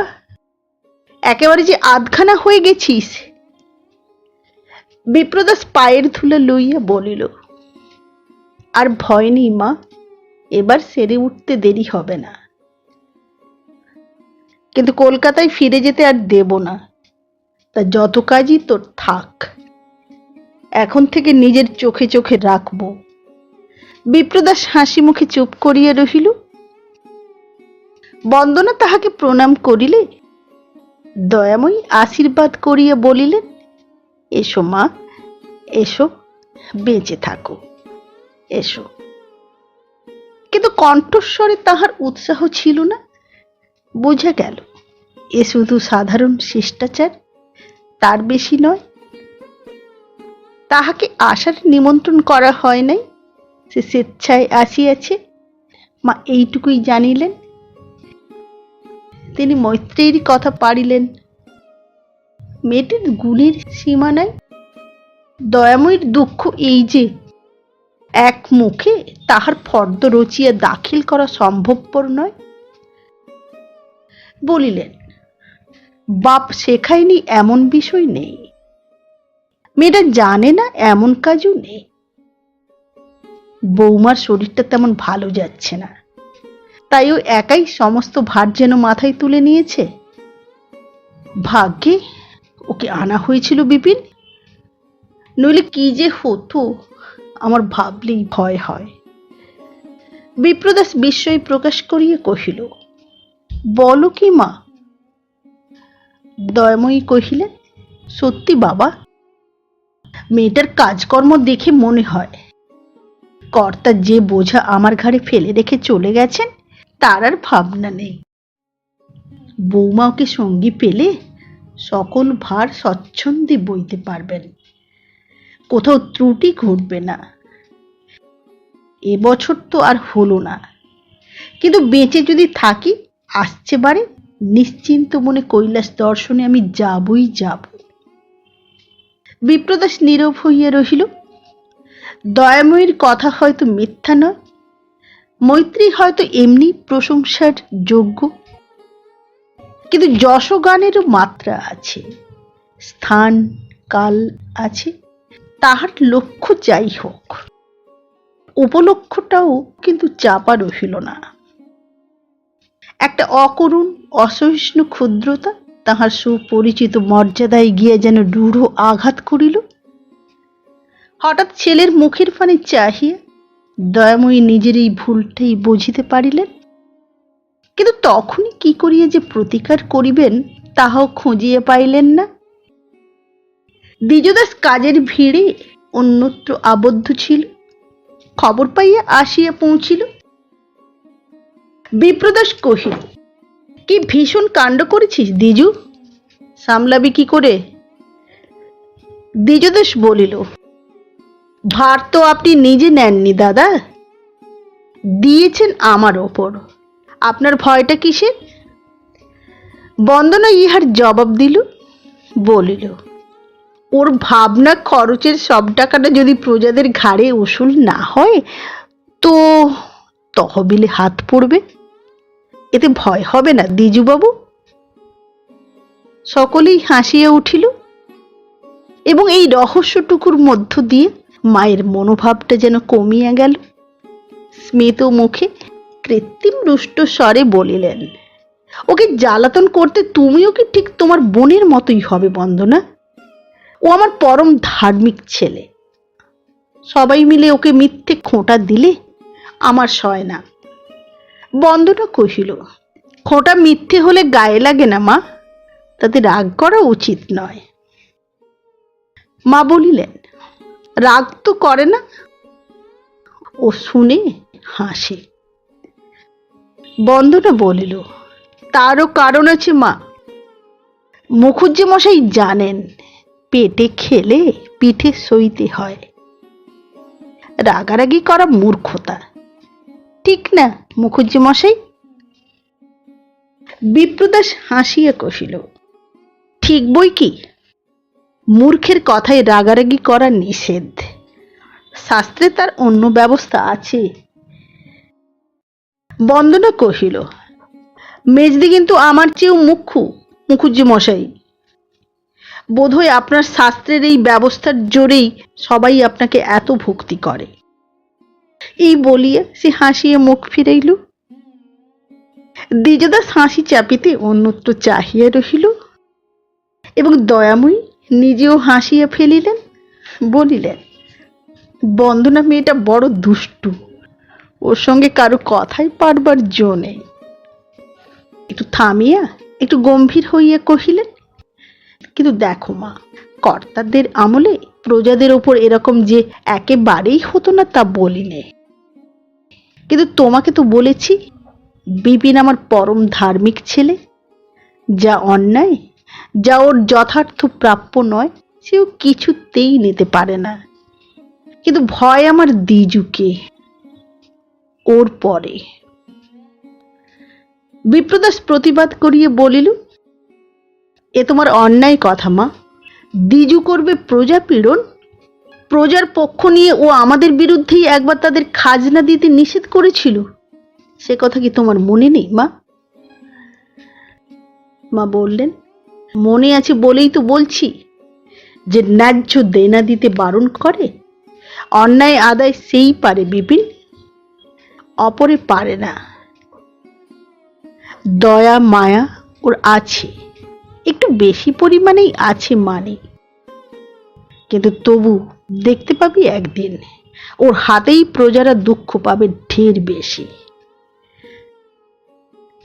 একেবারে যে আধখানা হয়ে গেছিস। বিপ্রদাস পায়ের ধুলা লইয়া বলিল, আর ভয় নেই মা, এবার সেরে উঠতে দেরি হবে না। কিন্তু কলকাতায় ফিরে যেতে আর দেব না, তা যত কাজই তোর থাক, এখন থেকে নিজের চোখে চোখে রাখবো। বিপ্রদাস হাসি মুখে চুপ করিয়া রহিল। বন্দনা তাহাকে প্রণাম করিলে দয়াময়ী আশীর্বাদ করিয়া বলিলেন, এসো মা, এসো, বেঁচে থাকো, এসো। কিন্তু কণ্ঠস্বরে তাহার উৎসাহ ছিল না। বোঝা গেল এ শুধু সাধারণ শিষ্টাচার, তার বেশি নয়। তাহাকে আসার নিমন্ত্রণ করা হয় নাই, সে স্বেচ্ছায় আসিয়াছে, মা এইটুকুই জানিলেন। তিনি মৈত্রেয়ীর কথা পাড়িলেন। মেয়েটির গুণের সীমা নাই। দয়াময়ীর দুঃখ এই যে এক মুখে তাহার ফর্দ রচিয়া দাখিল করা সম্ভবপর নয়। বলিলেন, বাপ শেখায়নি এমন বিষয় নেই, মেয়েটা জানে না এমন কাজও নেই। বৌমার শরীরটা তেমন ভালো যাচ্ছে না, তাই ও একাই সমস্ত ভার যেন মাথায় তুলে নিয়েছে। ভাগ্যে ওকে আনা হয়েছিল বিপিন, নইলে কি যে হতো আমার ভাবলেই ভয় হয়। বিপ্রদাস বিস্ময় প্রকাশ করিয়া কহিল, বলো কি মা? দয়াময়ী কহিলেন, সত্যি বাবা, মেয়েটার কাজকর্ম দেখে মনে হয় কর্তা যে বোঝা আমার ঘাড়ে ফেলে রেখে চলে গেছেন তার আর ভাবনা নেই। বৌমা ওকে সঙ্গী পেলে সকল ভার স্বচ্ছন্দে বইতে পারবেন, কোথাও ত্রুটি ঘটবে না। এবছর তো আর হলো না, কিন্তু বেঁচে যদি থাকি আসছে বারে নিশ্চিন্ত মনে কৈলাস দর্শনে আমি যাবই যাব। বিপ্রদাস নীরব হইয়া রহিল। দয়াময়ীর কথা হয়তো মিথ্যা নয়, মৈত্রী হয়তো এমনি প্রশংসার যোগ্য, কিন্তু যশগানেরও মাত্রা আছে, স্থান কাল আছে। তাহার লক্ষ্য যাই হোক, উপলক্ষ্যটাও কিন্তু চাপা রহিল না। একটা অকরুণ অসহিষ্ণু ক্ষুদ্রতা তাহার সুপরিচিত মর্যাদায় গিয়ে যেন রূঢ় আঘাত করিল। হঠাৎ ছেলের মুখের পানে চাহিয়া দয়াময়ী নিজের এই ভুলটাই বুঝিতে পারিলেন, কিন্তু তখনই কি করিয়া যে প্রতিকার করিবেন তাহাও খুঁজিয়া পাইলেন না। দ্বিজদাস কাজের ভিড়ে অন্যত্র আবদ্ধ ছিল, খবর পাইয়া আসিয়া পৌঁছিল। বিপ্রদাস কহিল, কি ভীষণ কাণ্ড করেছিস দ্বিজু, সামলাবি কি করে? দ্বিজদাস বলিল, ভার তো আপনি নিজে নেননি দাদা, দিয়েছেন আমার ওপর, আপনার ভয়টা কিসের? বন্দনা ইহার জবাব দিল, বলিল, ওর ভাবনা খরচের সব টাকাটা যদি প্রজাদের ঘাড়ে উসুল না হয় তো তহবিলে হাত পড়বে, এতে ভয় হবে না দ্বিজুবাবু। সকলেই হাসিয়া উঠিল এবং এই রহস্যটুকুর মধ্য দিয়ে মায়ের মনোভাবটা যেন কমিয়া গেল। স্মিত মুখে কৃত্রিম রুষ্ট স্বরে বলিলেন, ওকে জ্বালাতন করতে তুমিও কি ঠিক তোমার বোনের মতোই হবে বন্দনা? ও আমার পরম ধার্মিক ছেলে, সবাই মিলে ওকে মিথ্যে খোঁটা দিলে আমার সয় না। বন্দনা কহিল, খোঁটা মিথ্যে হলে গায়ে লাগে না মা, তাতে রাগ করা উচিত নয়। মা বলিলেন, রাগ তো করে না, ও শুনে হাসে। বন্দনা বলিল, তারও কারণ আছে মা। মুখুজ্জে মশাই জানেন, পেটে খেলে পিঠে সইতে হয়। রাগারাগি করা মূর্খতা, ঠিক না মুখুজ্জে মশাই? বিপ্রদাস হাসিয়া কহিল, ঠিক বই কি। মূর্খের কথায় রাগারাগি করা নিষেধ, শাস্ত্রে তার অন্য ব্যবস্থা আছে। বন্দনা কহিল, মেজদি কিন্তু আমার চেয়েও মুখ্যু মুখুজ্জে মশাই। বোধহয় আপনার শাস্ত্রের এই ব্যবস্থার জোরেই সবাই আপনাকে এত ভক্তি করে। এই বলিয়া সে হাসিয়া মুখ ফিরাইল। দ্বিজদাস হাসি চাপিতে অন্যত্র চাহিয়া রহিল এবং দয়াময়ী নিজেও হাসিয়া ফেলিলেন। বলিলেন, বন্দনা মেয়েটা বড় দুষ্টু, ওর সঙ্গে কারো কথাই পারবার জো নেই। একটু থামিয়া একটু গম্ভীর হইয়া কহিলেন, কিন্তু দেখো মা, কর্তাদের আমলে প্রজাদের ওপর এরকম যে একেবারেই হতো না তা বলি নে, কিন্তু তোমাকে তো বলেছি বিপিন আমার পরম ধার্মিক ছেলে। যা অন্যায়, যা ওর যথার্থ প্রাপ্য নয়, সেও কিছুতেই নিতে পারে না। কিন্তু ভয় আমার দ্বিজুকে, ওর পরে। বিপ্রদাস প্রতিবাদ করিয়া বলিল, এ তোমার অন্যায় কথা মা। দ্বিজু করবে প্রজা পীড়ন? প্রজার পক্ষ নিয়ে ও আমাদের বিরুদ্ধেই একবার তাদের খাজনা দিতে নিষেধ করেছিল, সে কথা কি তোমার মনে নেই মা? মা বললেন, মনে আছে বলেই তো বলছি যে ন্যায্য দেনা দিতে বারণ করে। অন্যায় আদায় সেই পারে বিপিন, অপরে পারে না। দয়া মায়া ওর আছে, একটু বেশি পরিমাণেই আছে মানে, কিন্তু তবু দেখতে পাবি একদিন ওর হাতেই প্রজারা দুঃখ পাবে ঢের বেশি।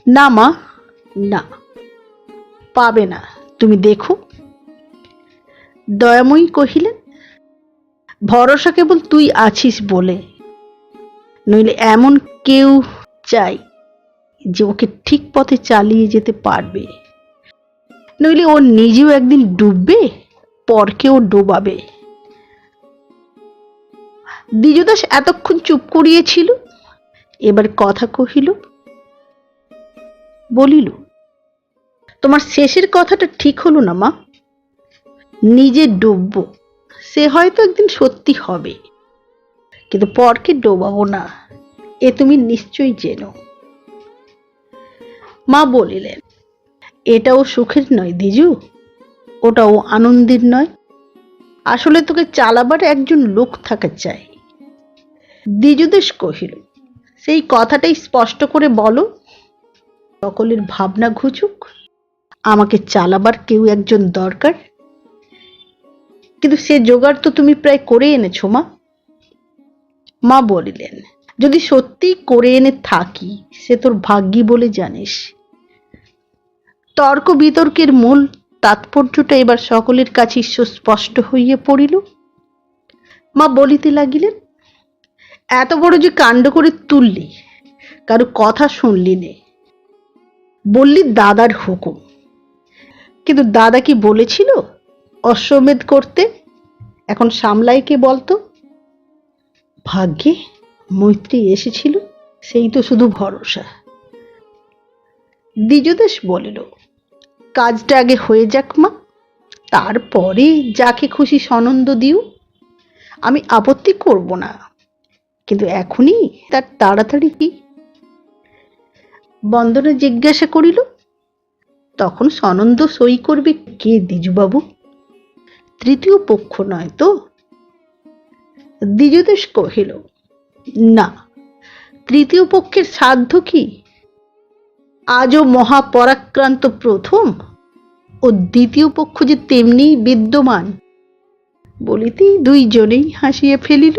না মা, না, পাবে না, তুমি দেখো। দয়াময়ী কহিলেন, ভরসা কেবল তুই আছিস বলে, নইলে এমন কেউ চাই যে ওকে ঠিক পথে চালিয়ে যেতে পারবে, নইলে ও নিজেও একদিন ডুববে, পরকেও ডোবাবে। দ্বিজদাস এতক্ষণ চুপ করিয়েছিল, এবার কথা কহিল। বলিল, তোমার শেষের কথাটা ঠিক হলো না মা। নিজে ডুববো সে হয়তো একদিন সত্যি হবে, কিন্তু পরকে ডোবাবো না, এ তুমি নিশ্চয়ই জেনো। মা বলিলেন, এটাও সুখের নয় দ্বিজু, ওটাও আনন্দের নয়। আসলে তোকে চালাবার একজন লোক থাকা চাই। দ্বিজদেশ কহিল, সেই কথাটাই স্পষ্ট করে বলো, সকলের ভাবনা ঘুচুক। আমাকে চালাবার কেউ একজন দরকার, কিন্তু সে জোগাড় তো তুমি প্রায় করে এনেছো মা। মা বলিলেন, যদি সত্যিই করে এনে থাকি সে তোর ভাগ্যি বলে জানিস। তর্ক বিতর্কের মূল তাৎপর্যটা এবার সকলের কাছে স্পষ্ট হইয়া পড়িল। মা বলিতে লাগিলেন, এত বড় যে কাণ্ড করে তুললি, কারো কথা শুনলি নে, বললি দাদার হুকুম, কিন্তু দাদা কি বলেছিল অশ্বমেধ করতে? এখন সামলাই কে বলতো? ভাগ্যে মৈত্রী এসেছিল, সেই তো শুধু ভরসা। দ্বিজদেশ বলিল, কাজটা আগে হয়ে যাক মা, তারপরে যাকে খুশি সনন্দ দিও, আমি আপত্তি করব না, কিন্তু এখনই তার তাড়াতাড়ি কি? বন্দনা জিজ্ঞাসা করিল, তখন সনন্দ সই করবে কে দ্বিজুবাবু? তৃতীয় পক্ষ নয় তো? দ্বিজদেশ কহিল, না, তৃতীয় পক্ষের সাধ্য কি? আজও মহাপরাক্রান্ত প্রথম ও দ্বিতীয় পক্ষ যে তেমনি বিদ্যমান। বলিতেই দুইজনেই হাসিয়া ফেলিল।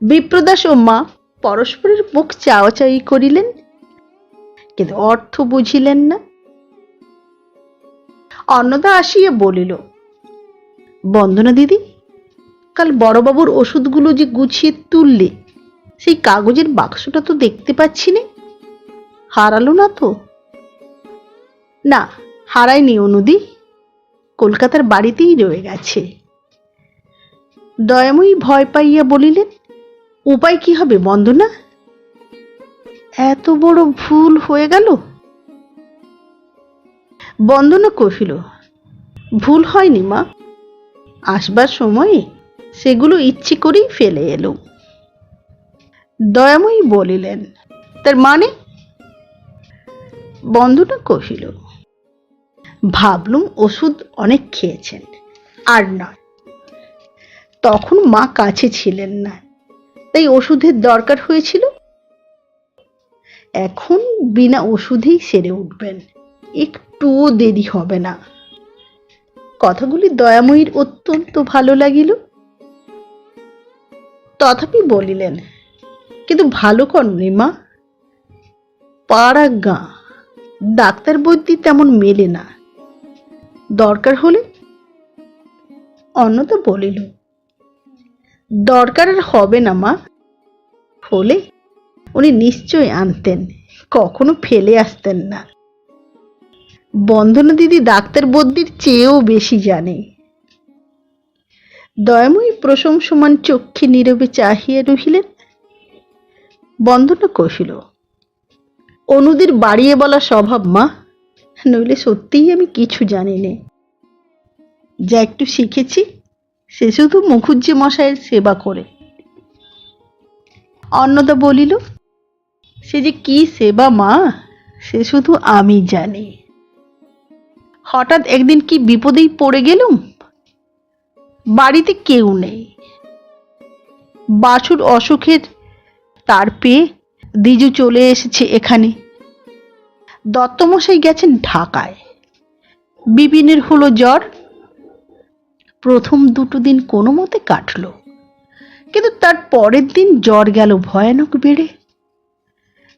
বিপ্রদাস ও মা পরস্পরের মুখ চাওয়াচাই করিলেন, কিন্তু অর্থ বুঝিলেন না। অন্নদা আসিয়া বলিল, বন্দনা দিদি, কাল বড়বাবুর ওষুধগুলো যে গুছিয়ে তুললে, সেই কাগজের বাক্সটা তো দেখতে পাচ্ছি না, হারালো না তো? না, হারায়নি অনুদি, কলকাতার বাড়িতেই রয়ে গেছে। দয়াময়ী ভয় পাইয়া বলিলেন, উপায় কি হবে বন্দনা? এত বড় ভুল হয়ে গেল। বন্দনা কহিল, ভুল হয়নি মা, আসবার সময়ে সেগুলো ইচ্ছে করেই ফেলে এলো। দয়াময়ী বলিলেন, তার মানে? বন্দনা কহিল, ভাবলুম ওষুধ অনেক খেয়েছেন, আর নয়। তখন মা কাছে ছিলেন না, তাই ওষুধের দরকার হয়েছিল। এখন বিনা ওষুধেই সেরে উঠবেন, একটুও দেরি হবে না। কথাগুলি দয়াময়ীর অত্যন্ত ভালো লাগিল। তথাপি বলিলেন, কিন্তু ভালো করনি মা, পাড়া গাঁ, ডাক্তার বৈদ্যি তেমন মেলে না, দরকার হলে। অন্নদা বলিল, দরকার আর হবে না মা, হলে উনি নিশ্চয় আনতেন, কখনো ফেলে আসতেন না। বন্দনা দিদি ডাক্তার বদ্যির চেয়েও বেশি জানে। দয়াময়ী প্রশংসমান চক্ষে নীরবে চাহিয়া রহিলেন। বন্দনা কহিল, অনুদির বাড়িয়ে বলা স্বভাব মা, নইলে সত্যিই আমি কিছু জানি নে। যা একটু শিখেছি সে শুধু মুখুজ্জে মশাইয়ের সেবা করে। অন্নদা বলিল, সে যে কি সেবা মা, সে শুধু আমি জানি। হঠাৎ একদিন কি বিপদেই পড়ে গেলুম, বাড়িতে কেউ নেই। বাছুর অসুখের তার পেয়ে দ্বিজু চলে এসেছে এখানে, দত্তমশাই গেছেন ঢাকায়, বিপিনের হলো জ্বর। প্রথম দুটো দিন কোনো মতে কাটলো, কিন্তু তার পরের দিন জ্বর গেল ভয়ানক বেড়ে।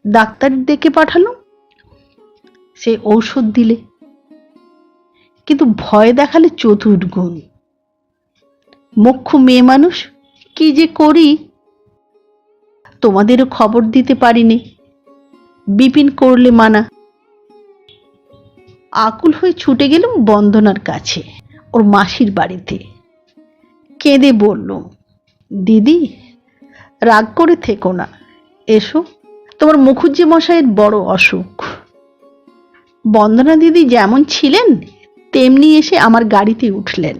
ডাক্তার ডেকে পাঠালো, সে ঔষধ দিলে, কিন্তু ভয় দেখালে চতুর্গুণ। মুখ্য মেয়ে মানুষ, কি যে করি, তোমাদেরও খবর দিতে পারিনি, বিপিন করলে মানা। আকুল হয়ে ছুটে গেলাম বন্দনার কাছে, ওর মাসির বাড়িতে। কেঁদে বললুম, দিদি রাগ করে থেকো না, এসো, তোমার মুখুজ্জে মশাইয়ের বড় অসুখ। বন্দনা দিদি যেমন ছিলেন তেমনি এসে আমার গাড়িতে উঠলেন,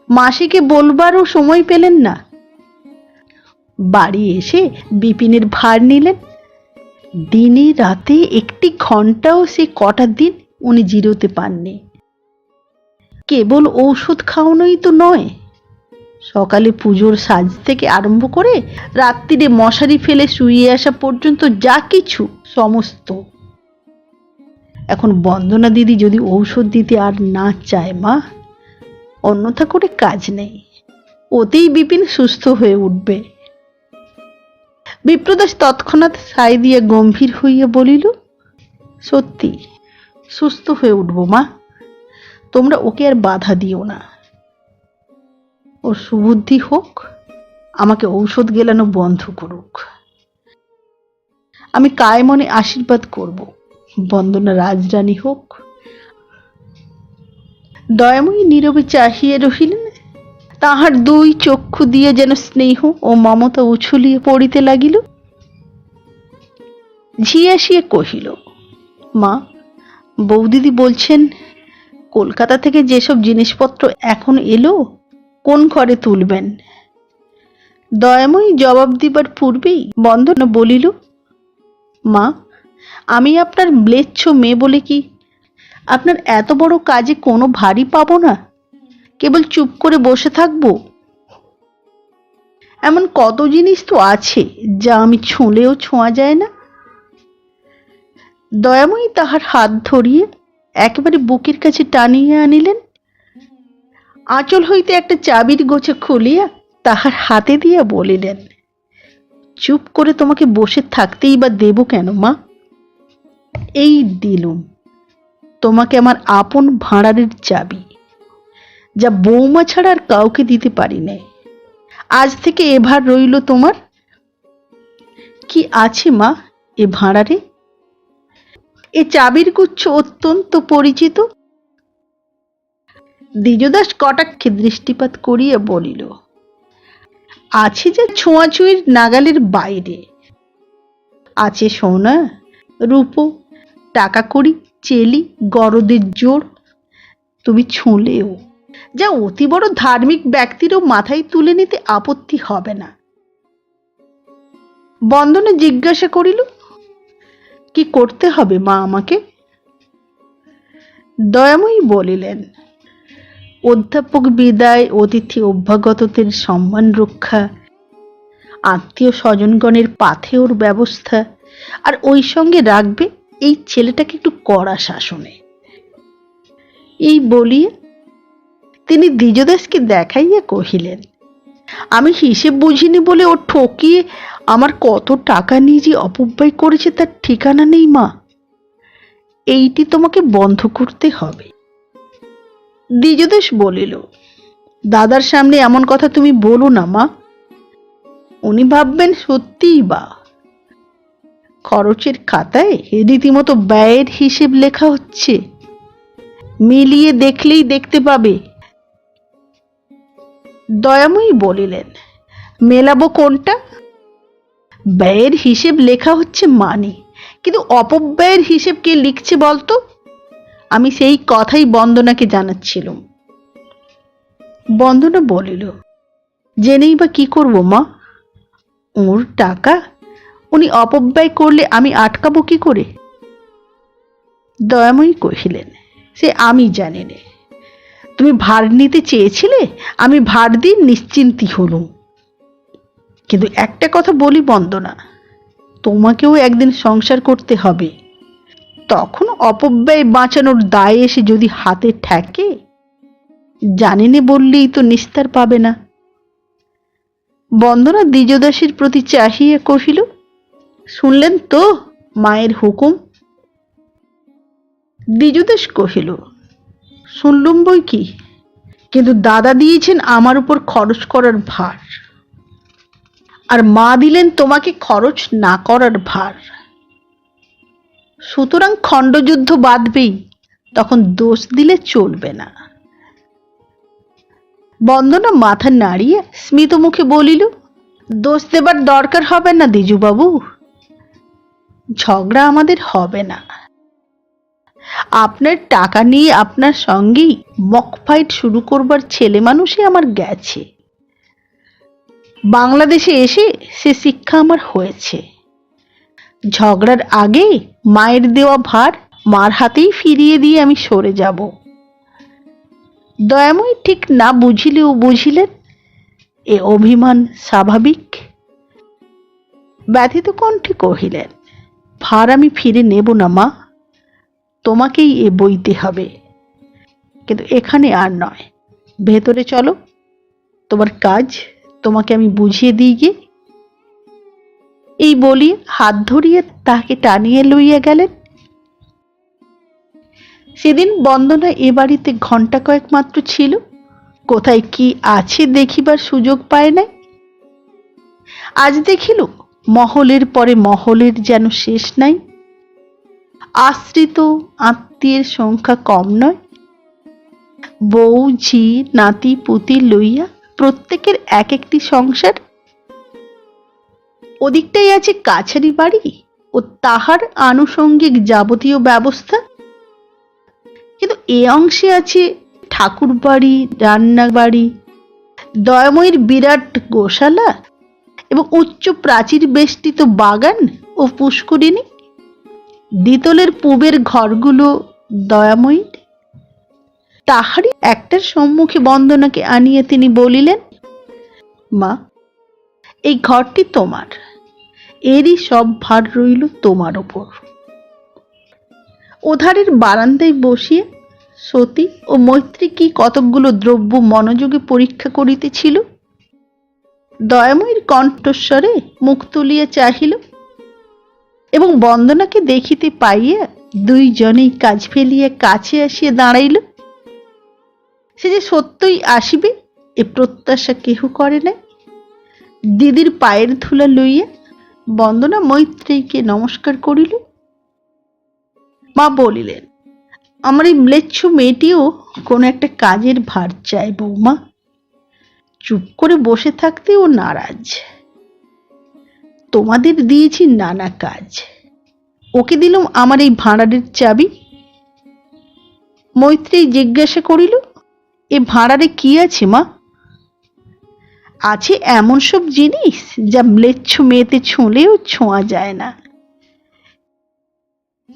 মাসিকে বলবারও সময় পেলেন না। বাড়ি এসে বিপিনের ভার নিলেন। দিনে রাতে একটি ঘন্টাও সে কটা দিন উনি জিরোতে পাননি। কেবল ঔষধ খাওয়ানোই তো নয়, সকালে পুজোর সাজ থেকে আরম্ভ করে রাত্রিরে মশারি ফেলে শুয়ে আসা পর্যন্ত যা কিছু সমস্ত। এখন বন্দনা দিদি যদি ঔষধ দিতে আর না চায় মা, অন্যথা করে কাজ নেই, ওতেই বিপিন সুস্থ হয়ে উঠবে। বিপ্রদাস তৎক্ষণাৎ সায় দিয়ে গম্ভীর হইয়া বলিল, সত্যি সুস্থ হয়ে উঠব মা, তোমরা ওকে আর বাধা দিও না। ওর সুবুদ্ধি হোক, আমাকে ঔষধ গেলানো বন্ধ করুক। আমি কায় মনে আশীর্বাদ করব, বন্দনা রাজরানী হোক। দয়াময়ী নীরবে চাহিয়ে রহিলেন। তাহার দুই চক্ষু দিয়ে যেন স্নেহ ও মমতা উছলিয়ে পড়িতে লাগিল। ঝি আসিয়া কহিল, মা, বৌদিদি বলছেন কলকাতা থেকে যেসব জিনিসপত্র এখন এলো কোন ঘরে তুলবেন। দয়াময়ী জবাব দিবার পূর্বেই বন্দনা বলিল, মা, আমি আপনার ম্লেচ্ছ মেয়ে বলে কি আপনার এত বড় কাজে কোনো ভারী পাবো না, কেবল চুপ করে বসে থাকবো? এমন কত জিনিস তো আছে যা আমি ছুঁলেও ছোঁয়া যায় না। দয়াময়ী তাহার হাত ধরিয়ে একেবারে বুকের কাছে টানিয়ে আনিলেন। আঁচল হইতে একটা চাবির গোছা খুলিয়া তাহার হাতে দিয়া বলিলেন, চুপ করে তোমাকে বসে থাকতেই বা দেব কেন মা? এই দিলুম তোমাকে আমার আপন ভাঁড়ারের চাবি, যা বৌমা ছাড়া আর কাউকে দিতে পারি নাই। আজ থেকে এভার রইল তোমার। কি আছে মা এ ভাঁড়ারে? এ চাবির গুচ্ছ অত্যন্ত পরিচিত। দ্বিজদাস কটাক্ষে দৃষ্টিপাত করিয়া বলিল, আছে যে ছোঁয়াছুঁয়ির নাগালের বাইরে। আছে সোনা, রূপো, টাকা কড়ি, চেলি, গরদের জোর। তুমি ছুঁলেও যা অতি বড় ধার্মিক ব্যক্তিরও মাথায় তুলে নিতে আপত্তি হবে না। বন্দনা জিজ্ঞাসা করিল, কি করতে হবে মা আমাকে? দয়াময়ী বলিলেন, অধ্যাপক বিদায়, অতিথি অভ্যাগতদের সম্মান রক্ষা, আত্মীয় স্বজনগণের পাথেয়র ব্যবস্থা, আর ওই সঙ্গে রাখবে এই ছেলেটাকে একটু কড়া শাসনে। এই বলিয়া তিনি দ্বিজদাসকে দেখাইয়া কহিলেন, আমি হিসেব বুঝিনি বলে ও ঠকিয়ে আমার কত টাকা নিয়ে যে অপব্যয় করেছে তার ঠিকানা নেই মা। এইটি তোমাকে বন্ধ করতে হবে। দ্বিজদাস বলিল, দাদার সামনে এমন কথা তুমি বলো না মা, উনি ভাববেন সত্যিই বা। খরচের খাতায় রীতিমতো ব্যয়ের হিসেব লেখা হচ্ছে, মিলিয়ে দেখলেই দেখতে পাবে। দয়াময়ী বলিলেন, মেলাবো কোনটা? ব্যয়ের হিসেব লেখা হচ্ছে মানে, কিন্তু অপব্যয়ের হিসেব কে লিখছে বলতো? আমি সেই কথাই বন্দনাকে জানাচ্ছিলাম। বন্দনা বলিল, জেনেই বা কি করবো মা? ওর টাকা উনি অপব্যয় করলে আমি আটকাবো কি করে? দয়াময়ী কহিলেন, সে আমি জানি নে। তুমি ভার নিতে চেয়েছিলে, আমি ভার দিয়ে নিশ্চিন্তি হলুম। কিন্তু একটা কথা বলি বন্দনা, তোমাকেও একদিন সংসার করতে হবে। তখন অপব্যয় বাঁচানোর দায় এসে যদি হাতে ঠেকে, জানি নে বললেই তো নিস্তার পাবে না। বন্দনা দ্বিজদাসের প্রতি চাহিয়া কহিল, শুনলেন তো মায়ের হুকুম? দ্বিজদাস কহিল, শুনলুম বই কি, কিন্তু দাদা দিয়েছেন আমার উপর খরচ করার ভার, আর মা দিলেন তোমাকে খরচ না করার ভার। সুতরাং খণ্ডযুদ্ধ বাঁধবেই, তখন দোষ দিলে চলবে না। বন্দনা মাথা নাড়িয়ে স্মিত মুখে বলিল, দোষ দেবার দরকার হবে না দ্বিজুবাবু, ঝগড়া আমাদের হবে না। আপনার টাকা নিয়ে আপনার সঙ্গেই মক ফাইট শুরু করবার ছেলে মানুষই আমার গেছে। বাংলাদেশে এসে সে শিক্ষা আমার হয়েছে। ঝগড়ার আগে মায়ের দেওয়া ভার মার হাতেই ফিরিয়ে দিয়ে আমি সরে যাব। দয়াময়ী ঠিক না বুঝিলেও বুঝিলেন এ অভিমান স্বাভাবিক। ব্যথিত কণ্ঠে কহিলেন, ভার আমি ফিরে নেব না মা, তোমাকেই এ বইতে হবে, কিন্তু এখানে আর নয়। ভেতরে চলো, তোমার কাজ তোমাকে আমি বুঝিয়ে দিই গে। এই বলিয়া হাত ধরিয়ে তাকে টানিয়ে লইয়া গেলেন। সেদিন বন্দনা এ বাড়িতে ঘণ্টা কয়েক মাত্র ছিল, কোথায় কি আছে দেখিবার সুযোগ পায় নাই। আজ দেখিল মহলের পরে মহলের যেন শেষ নাই। আশ্রিত আত্মীয়ের সংখ্যা কম নয়। বউ, ঝি, নাতি, পুতি লইয়া প্রত্যেকের এক একটি সংসার। ওদিকটাই আছে কাছারি বাড়ি ও তাহার আনুষঙ্গিক যাবতীয় ব্যবস্থা, কিন্তু এ অংশে আছে ঠাকুর বাড়ি, রান্না বাড়ি, দয়াময়ীর বিরাট গোশালা এবং উচ্চ প্রাচীর বেষ্টিত বাগান ও পুষ্করিণী। দ্বিতলের পূবের ঘরগুলো দয়াময়ীর। তাহারই একটার সম্মুখে বন্দনাকে আনিয়ে তিনি বলিলেন, মা, এই ঘরটি তোমার, এরই সব ভার রইল তোমার ওপর। ওধারের বারান্দায় বসিয়ে সতী ও মৈত্রী কি কতকগুলো দ্রব্য মনোযোগে পরীক্ষা করিতেছিল। দয়াময়ীর কণ্ঠস্বরে মুখ তুলিয়া চাহিল এবং বন্দনাকে দেখিতে পাইয়া দুইজনেই কাজ ফেলিয়া কাছে আসিয়া দাঁড়াইল। সে যে সত্যই আসিবে এ প্রত্যাশা কেহ করে নাই। দিদির পায়ের ধুলা লইয়া বন্দনা মৈত্রেয়ীকে নমস্কার করিল। মা বলিলেন, আমার এই ম্লেচ্ছ মেয়েটিও কোনো একটা কাজের ভার চায় বৌমা। চুপ করে বসে থাকতে ও নারাজ। তোমাদের দিয়েছি নানা কাজ, ওকে দিলাম আমার এই ভাঁড়ারের চাবি। মৈত্রেয়ী জিজ্ঞাসা করিল, এ ভাঁড়ারে কি আছে মা? আছে এমন সব জিনিস যা ম্লেচ্ছ মেয়েতে ছুঁলেও ছোঁয়া যায় না।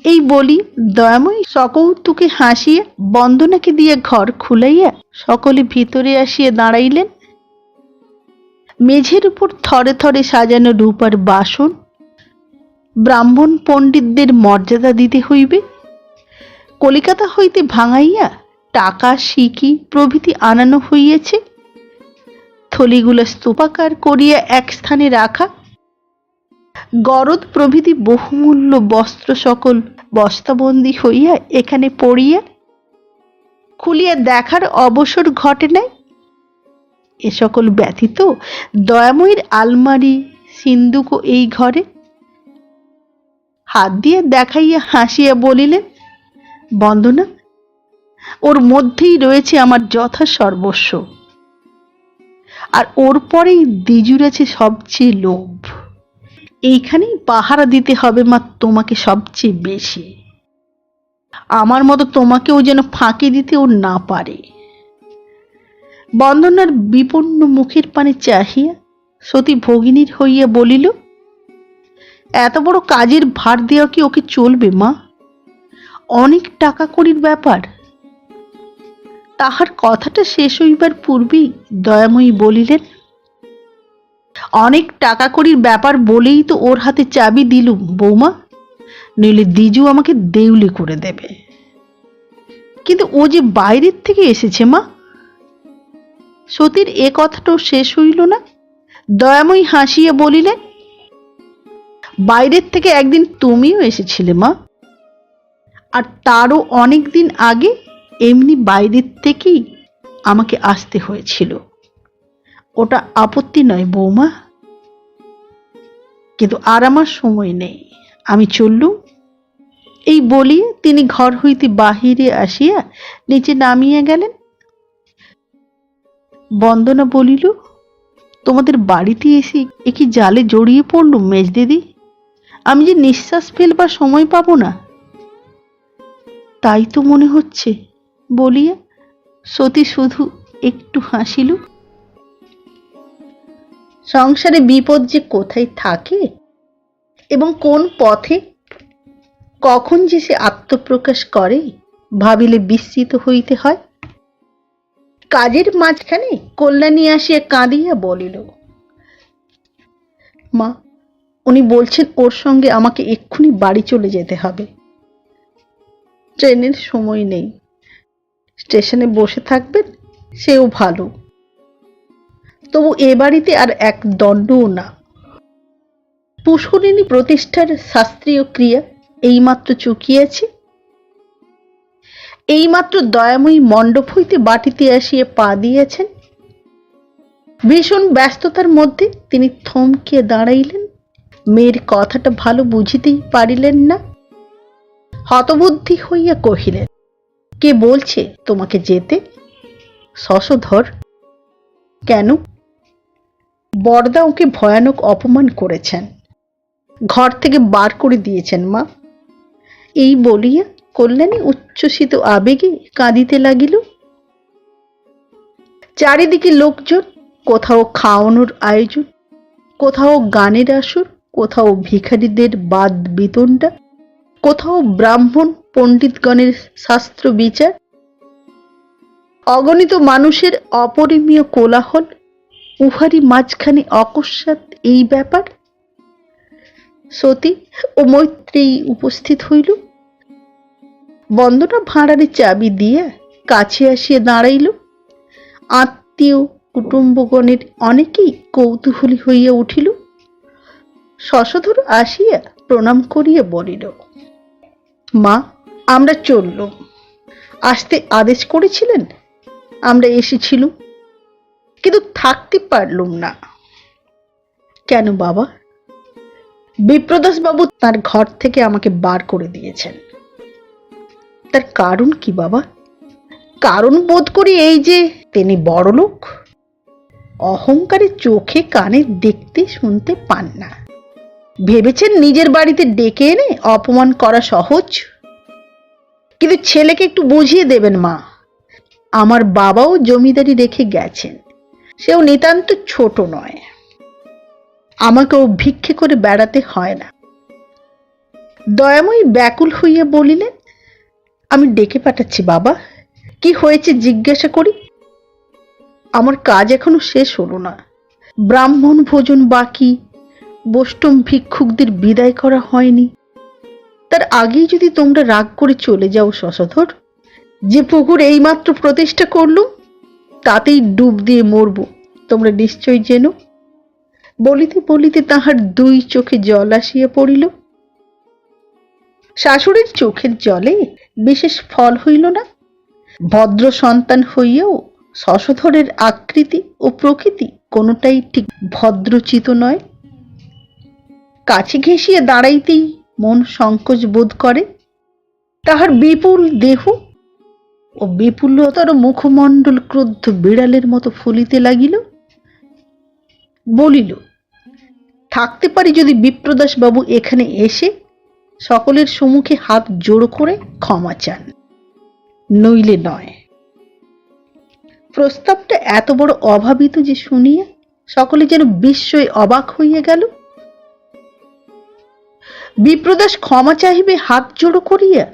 এই বলি দয়াময়ী সকৌতুকে হাসিয়া বন্দনাকে দিয়ে ঘর খুলাইয়া সকলে ভিতরে আসিয়া দাঁড়াইলেন। মেঝের উপর থরে থরে সাজানো রূপার বাসন। ব্রাহ্মণ পণ্ডিতদের মর্যাদা দিতে হইবে। কলিকাতা হইতে ভাঙাইয়া টাকা সিকি প্রভৃতি আনানো হইয়াছে। থলিগুলা স্তূপাকার করিয়া এক স্থানে রাখা। গরদ প্রভৃতি বহুমূল্য বস্ত্র সকল বস্তাবন্দি হইয়া এখানে পড়িয়া খুলিয়া দেখার অবসর ঘটে নাই। এ সকল ব্যতীত দয়াময়ীর আলমারি সিন্দুকও এই ঘরে। হাত দিয়ে দেখাইয়া হাসিয়া বলিলেন, বন্দনা, ওর মধ্যেই রয়েছে আমার যথা সর্বস্ব। আর ওর পরেই দ্বিজুর আছে সবচেয়ে লোভ। এইখানেই পাহারা দিতে হবে মা তোমাকে সবচেয়ে বেশি। আমার মতো তোমাকেও যেন ফাঁকি দিতে ও না পারে। বন্দনার বিপন্ন মুখের পানে চাহিয়া সতী ভগিনীর হইয়া বলিল, এত বড় কাজের ভার দেওয়া কি ওকে চলবে মা? অনেক টাকা কড়ির ব্যাপার। তাহার কথাটা শেষ হইবার পূর্বেই দয়াময়ী বলিলেন, অনেক টাকা কড়ির ব্যাপার বলেই তো ওর হাতে চাবি দিলুম বৌমা, নইলে দ্বিজু আমাকে দেউলে করে দেবে। কিন্তু ও যে বাইরের থেকে এসেছে মা। সতীর এ কথাটাও শেষ হইল না। দয়াময়ী হাসিয়া বলিলেন, বাইরের থেকে একদিন তুমিও এসেছিলে মা, আর তারও অনেক দিন আগে এমনি বাইরের থেকেই আমাকে আসতে হয়েছিল। ওটা আপত্তি নয় বৌমা, কিন্তু আর আমার সময় নেই, আমি চললুম। এই বলিয়া তিনি ঘর হইতে বাহিরে আসিয়া নিচে নামিয়া গেলেন। বন্দনা বলিল, তোমাদের বাড়িতে এসে এ কি জালে জড়িয়ে পড়লুম মেজদিদি, আমি যে নিঃশ্বাস ফেলবার সময় পাবো না। তাই তো মনে হচ্ছে বলিয়া সতী শুধু একটু হাসিল। সংসারে বিপদ যে কোথায় থাকে এবং কোন পথে কখন যে সে আত্মপ্রকাশ করে ভাবিলে বিস্মিত হইতে হয়। কাজের মাঝখানে কল্যাণী আসিয়া কাঁদিয়া বলিল, মা, উনি বলছেন ওর সঙ্গে আমাকে এক্ষুনি বাড়ি চলে যেতে হবে। ট্রেনের সময় নেই, স্টেশনে বসে থাকবেন সেও ভালো, তবু এ বাড়িতে আর এক দণ্ডও না। পুষ্করিণী প্রতিষ্ঠার শাস্ত্রীয় ক্রিয়া এইমাত্র চুকিয়াছে। এইমাত্র দয়াময়ী মণ্ডপ হইতে বাটিতে আসিয়া পা দিয়েছেন। ভীষণ ব্যস্ততার মধ্যে তিনি থমকে দাঁড়াইলেন। মেয়ের কথাটা ভালো বুঝিতেই পারিলেন না। হতবুদ্ধি হইয়া কহিলেন, কে বলছে তোমাকে যেতে? শশধর। কেন? বরদা ওকে ভয়ানক অপমান করেছেন, ঘর থেকে বার করে দিয়েছেন মা। এই বলিয়া কল্যাণী উচ্ছ্বসিত আবেগে কাঁদিতে লাগিল। চারিদিকে লোকজন, কোথাও খাওয়ানোর আয়োজন, কোথাও গানের আসর, কোথাও ভিখারীদের বাদ বিতণ্ডা, কোথাও ব্রাহ্মণ পণ্ডিতগণের শাস্ত্র বিচার, অগণিত মানুষের অপরিমেয় কোলাহল, উহারই মাঝখানে অকস্মাৎ এই ব্যাপার। সতী ও মৈত্রেয়ী উপস্থিত হইল। বন্দনা ভাঁড়ারে চাবি দিয়া কাছে আসিয়া দাঁড়াইল। আত্মীয় কুটুম্বগণের অনেকেই কৌতূহলী হইয়া উঠিল। শশধর আসিয়া প্রণাম করিয়া বলিল, মা, আমরা চললুম। আসতে আদেশ করেছিলেন, আমরা এসেছিলুম, কিন্তু থাকতে পারলুম না। কেন বাবা? বিপ্রদাস বাবু তার ঘর থেকে আমাকে বার করে দিয়েছেন। তার কারণ কি বাবা? কারণ বোধ করি এই যে তিনি বড়লোক, অহংকারে চোখে কানে দেখতে শুনতে পান না। ভেবেছেন নিজের বাড়িতে ডেকে এনে অপমান করা সহজ। কিন্তু ছেলেকে একটু বুঝিয়ে দেবেন মা, আমার বাবাও জমিদারি রেখে গেছেন, সেও নিতান্ত ছোট নয়, আমাকেও ভিক্ষে করে বেড়াতে হয় না। দয়াময়ী ব্যাকুল হইয়া বলিলেন, আমি ডেকে পাঠাচ্ছি বাবা, কি হয়েছে জিজ্ঞাসা করি। আমার কাজ এখনো শেষ হলো না, ব্রাহ্মণ ভোজন বাকি, বৈষ্ণব ভিক্ষুকদের বিদায় করা হয়নি। তার আগেই যদি তোমরা রাগ করে চলে যাও শশধর, যে পুকুর এইমাত্র প্রতিষ্ঠা করলুম তাতেই ডুব দিয়ে মরব, তোমরা নিশ্চয় জেনো। বলিতে বলিতে তাহার দুই চোখে জল আসিয়া পড়িল। শাশুড়ির চোখের জলে বিশেষ ফল হইল না। ভদ্র সন্তান হইয়াও শশধরের আকৃতি ও প্রকৃতি কোনোটাই ঠিক ভদ্রচিত নয়। কাছে ঘেঁষিয়া দাঁড়াইতেই মন সংকোচ বোধ করে। তাহার বিপুল দেহ ও বিপুলতর মুখমণ্ডল ক্রুদ্ধ বিড়ালের মতো ফুলিতে লাগিল। বলিল, থাকতে পারি যদি বিপ্রদাস বাবু এখানে এসে সকলের সম্মুখে হাত জোড়ো করে ক্ষমা চান, নইলে নয়। প্রস্তাবটা এত বড় অভাবিত যে শুনিয়া সকলে যেন বিস্ময়ে অবাক হইয়া গেল। বিপ্রদাস ক্ষমা চাহিবে হাত জোড়ো করিয়া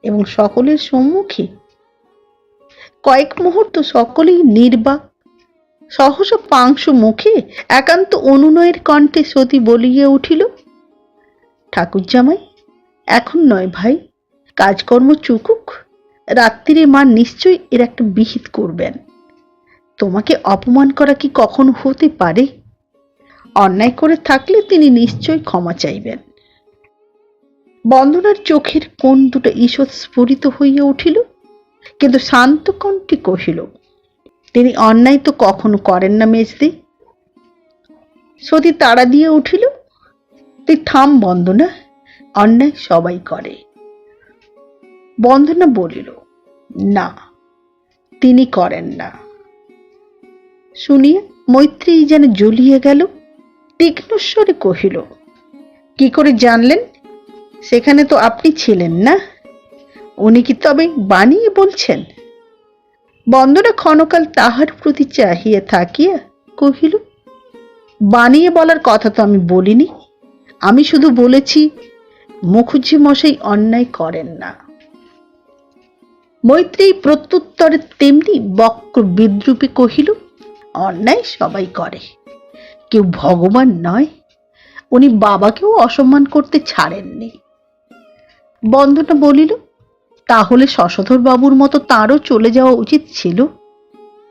এবং সকলের সম্মুখে? কয়েক মুহূর্ত সকলেই নির্বাক। সহসা পাংশু মুখে একান্ত অনুনয়ের কণ্ঠে সতী বলিয়া উঠিল, ঠাকুর জামাই, এখন নয় ভাই, কাজকর্ম চুকুক, রাত্রিরে মা নিশ্চয়ই এর একটা বিহিত করবেন। তোমাকে অপমান করা কি কখনো হতে পারে? অন্যায় করে থাকলে তিনি নিশ্চয় ক্ষমা চাইবেন। বন্দনার চোখের কোণ দুটো ঈষৎ স্ফুরিত হইয়া উঠিল, কিন্তু শান্ত কণ্ঠে কহিল, তিনি অন্যায় তো কখনো করেন না মেজদি। সতী তাড়া দিয়ে উঠিল, তুই থাম বন্দনা, অন্যায় সবাই করে। বন্দনা বলিল, না, তিনি করেন না। শুনিয়া মৈত্রী যেন জ্বলিয়ে গেল। তীক্ষ্ণস্বরে কহিল, কি করে জানলেন? সেখানে তো আপনি ছিলেন না। উনি কি তবে বানিয়ে বলছেন? বন্দনা ক্ষণকাল তাহার প্রতি চাহিয়া থাকিয়া কহিল, বানিয়ে বলার কথা তো আমি বলিনি, আমি শুধু বলেছি মুখুজ্জি মশাই অন্যায় করেন না। মৈত্রী প্রত্যুত্তরে তেমনি বক্র বিদ্রূপে কহিল, অন্যায় সবাই করে, কেউ ভগবান নয়। উনি বাবাকেও অসম্মান করতে ছাড়েননি। বন্দনা বলিল, তাহলে শশধর বাবুর মতো তাঁরও চলে যাওয়া উচিত ছিল,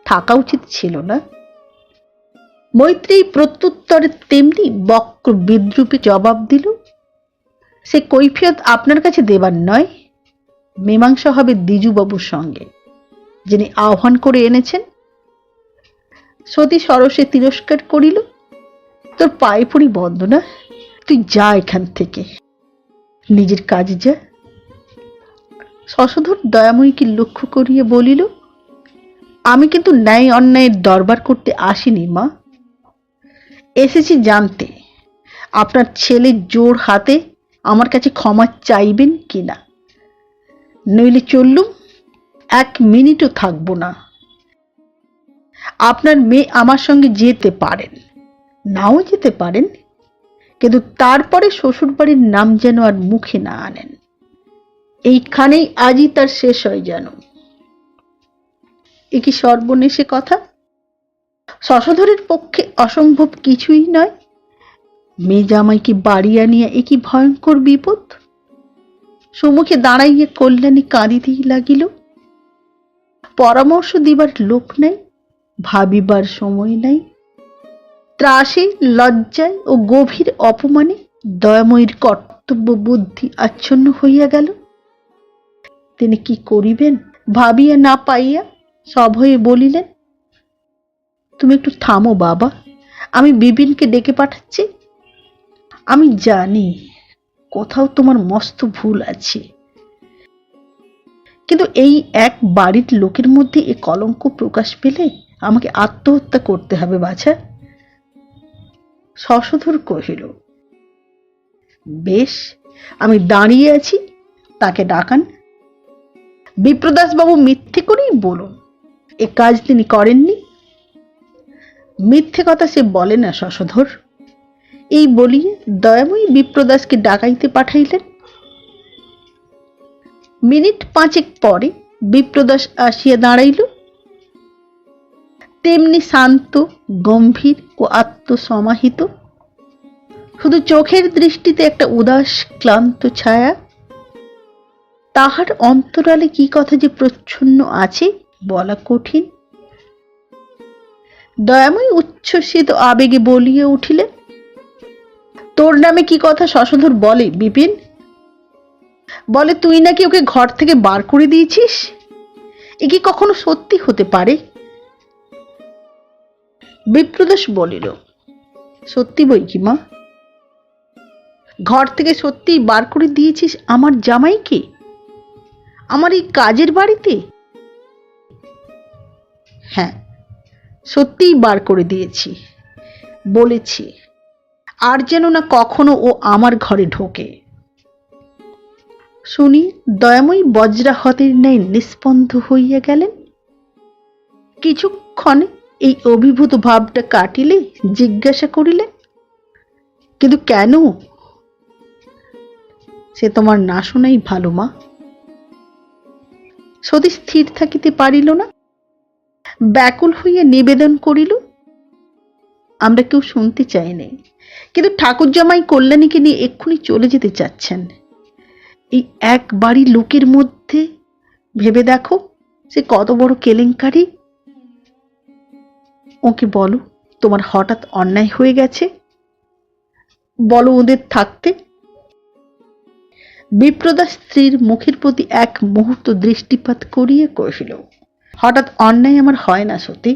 থাকা উচিত ছিল না। মৈত্রী প্রত্যুত্তরে তেমনি বক্র বিদ্রূপে জবাব দিল, সে কৈফিয়ত আপনার কাছে দেবার নয়, মীমাংসা হবে দ্বিজুবাবুর সঙ্গে, যিনি আহ্বান করে এনেছেন। সতী সরসে তিরস্কার করিল, তোর পায়ে পড়ি বন্দনা, তুই যা এখান থেকে, নিজের কাজে যা। শশধর দয়াময়ীকে লক্ষ্য করিয়া বলিল, আমি কিন্তু ন্যায় অন্যায়ের দরবার করতে আসিনি মা, এসেছি জানতে আপনার ছেলে জোর হাতে আমার কাছে ক্ষমা চাইবেন কিনা, নইলে চললুম, 1 মিনিটও থাকবো না। আপনার মেয়ে আমার সঙ্গে যেতে পারেন, নাও যেতে পারেন, কিন্তু তারপরে শ্বশুর বাড়ির নাম যেন আর মুখে না আনেন। এইখানেই আজই তার শেষ হয় যেন। এ কি সর্বনেশে কথা! শশধরের পক্ষে অসম্ভব কিছুই নয়। মেয়ে জামাইকে বাড়ি আনিয়া এ কি ভয়ঙ্কর বিপদ! সম্মুখে দাঁড়াইয়া কল্যাণী কাঁদিতেই লাগিল। পরামর্শ দিবার লোক নাই, ভাবিবার সময় নাই। ত্রাসে, লজ্জায় ও গভীর অপমানে দয়াময়ীর কর্তব্য বুদ্ধি আচ্ছন্ন হইয়া গেল। তিনি কি করিবেন ভাবিয়া না পাইয়া সভয়ে বলিলেন, তুমি একটু থামো বাবা, আমি বিপিনকে ডেকে পাঠাচ্ছি। আমি জানি কোথাও তোমার মস্ত ভুল আছে, কিন্তু এই এক বাড়ির লোকের মধ্যে এ কলঙ্ক প্রকাশ পেলে আমাকে আত্মহত্যা করতে হবে বাছা। শশধর কহিল, বেশ, আমি দাঁড়িয়ে আছি, তাকে ডাকান। বিপ্রদাস বাবু মিথ্যে করেই বলুন, এ কাজ তিনি করেননি। মিথ্যে কথা সে বলে না শশধর। এই বলিয়ে দয়াময়ী বিপ্রদাসকে ডাকাইতে পাঠাইলেন। মিনিট 5 পরে বিপ্রদাস আসিয়া দাঁড়াইল, তেমনি শান্ত, গম্ভীর ও আত্মসমাহিত। শুধু চোখের দৃষ্টিতে একটা উদাস ক্লান্ত ছায়া। তাহার অন্তরালে কি কথা যে প্রচ্ছন্ন আছে বলা কঠিন। দয়াময়ী উচ্ছ্বসিত আবেগে বলিয়া উঠিলেন, তোর নামে কি কথা শশধর বলে বিপিন? বলে তুই নাকি ওকে ঘর থেকে বার করে দিয়েছিস। এ কি কখনো সত্যি হতে পারে? বিপ্রদাস বলিল, সত্যি বই কি মা। ঘর থেকে সত্যিই বার করে দিয়েছিস আমার জামাইকে, আমার এই কাজের বাড়িতে? হ্যাঁ, সত্যিই বার করে দিয়েছি। বলেছি আর যেন না কখনো ও আমার ঘরে ঢোকে। শুনি দয়াময়ী বজ্রাহতের ন্যায় নিস্পন্দ হইয়া গেলেন। কিছুক্ষণে এই অভিভূত ভাবটা কাটিলে জিজ্ঞাসা করিলেন, কিন্তু কেন? সে তোমার না শোনাই ভালো মা। সতী স্থির থাকিতে পারিল না, ব্যাকুল হইয়া নিবেদন করিল, আমরা কেউ শুনতে চাই নাই, কিন্তু ঠাকুর জামাই কল্যাণীকে নিয়ে এক্ষুনি চলে যেতে চাচ্ছেন। এই এক বাড়ি লোকের মধ্যে ভেবে দেখো সে কত বড় কেলেঙ্কারি। ওকে বলো তোমার হঠাৎ অন্যায় হয়ে গেছে, বলো ওদের থাকতে। বিপ্রদাস স্ত্রীর মুখের প্রতি এক মুহূর্ত দৃষ্টিপাত করিয়া কহিল, হঠাৎ অন্যায় আমার হয় না সতী।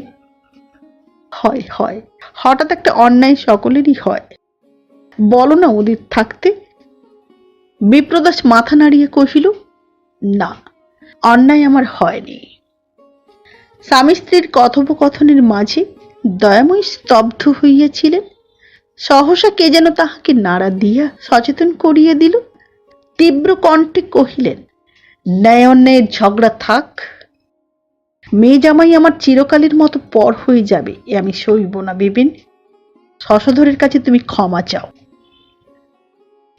হয় হয়, হঠাৎ একটা অন্যায় সকলেরই হয়, বলো না ওদের থাকতে। বিপ্রদাস মাথা নাড়িয়ে কহিল, না, অন্যায় আমার হয়নি। স্বামী স্ত্রীর কথোপকথনের মাঝে দয়াময়ী স্তব্ধ হইয়াছিলেন। সহসা কে যেন তাহাকে নাড়া দিয়া সচেতন করিয়া দিল। তীব্র কণ্ঠে কহিলেন, ন্যায় অন্যায়ের ঝগড়া থাক। মেয়ে জামাই আমার চিরকালের মতো পর হয়ে যাবে এ আমি সইব না বিপিন। শশধরের কাছে তুমি ক্ষমা চাও।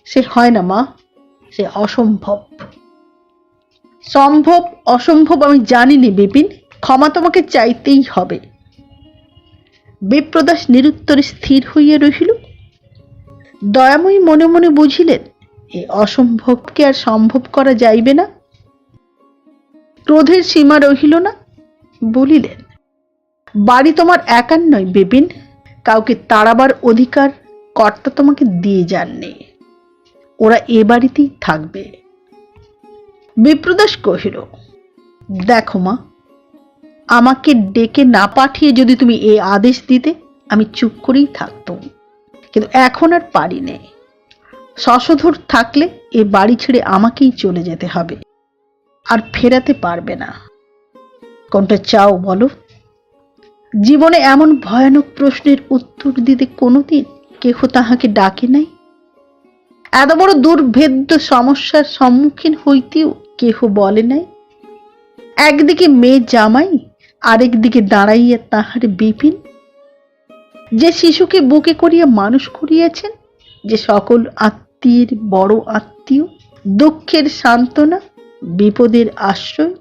সে হয় না মা, সে অসম্ভব। সম্ভব অসম্ভব আমি জানি নে বিপিন, ক্ষমা তোমাকে চাইতেই হবে। বিপ্রদাস নিরুত্তরে স্থির হইয়া রহিল। দয়াময়ী মনে মনে বুঝিলেন এ অসম্ভবকে আর সম্ভব করা যাইবে না। ক্রোধের সীমা রহিল না, বলিলেন, বাড়ি তোমার একার নয় বিপিন, কাউকে তাড়াবার অধিকার কর্তা তোমাকে দিয়ে যাননি। ওরা এ বাড়িতেই থাকবে। বিপ্রদাস কহিল, দেখো মা, আমাকে ডেকে না পাঠিয়ে যদি তুমি এ আদেশ দিতে আমি চুপ করেই থাকতাম, কিন্তু এখন আর পারি নে। শশধর থাকলে এ বাড়ি ছেড়ে আমাকেই চলে যেতে হবে, আর ফেরাতে পারবে না। কোনটা চাও বলো? জীবনে এমন ভয়ানক প্রশ্নের উত্তর দিতে কোনোদিন কেহ তাহাকে ডাকে নাই। এত বড় দুর্ভেদ্য সমস্যার সম্মুখীন হইতেও কেহ বলে নাই। একদিকে মেয়ে জামাই, আরেকদিকে দাঁড়াইয়া তাহার বিপিন, যে শিশুকে বুকে করিয়া মানুষ করিয়াছেন, যে সকল আত্মীয়ের বড় আত্মীয়, দুঃখের সান্ত্বনা, বিপদের আশ্রয়,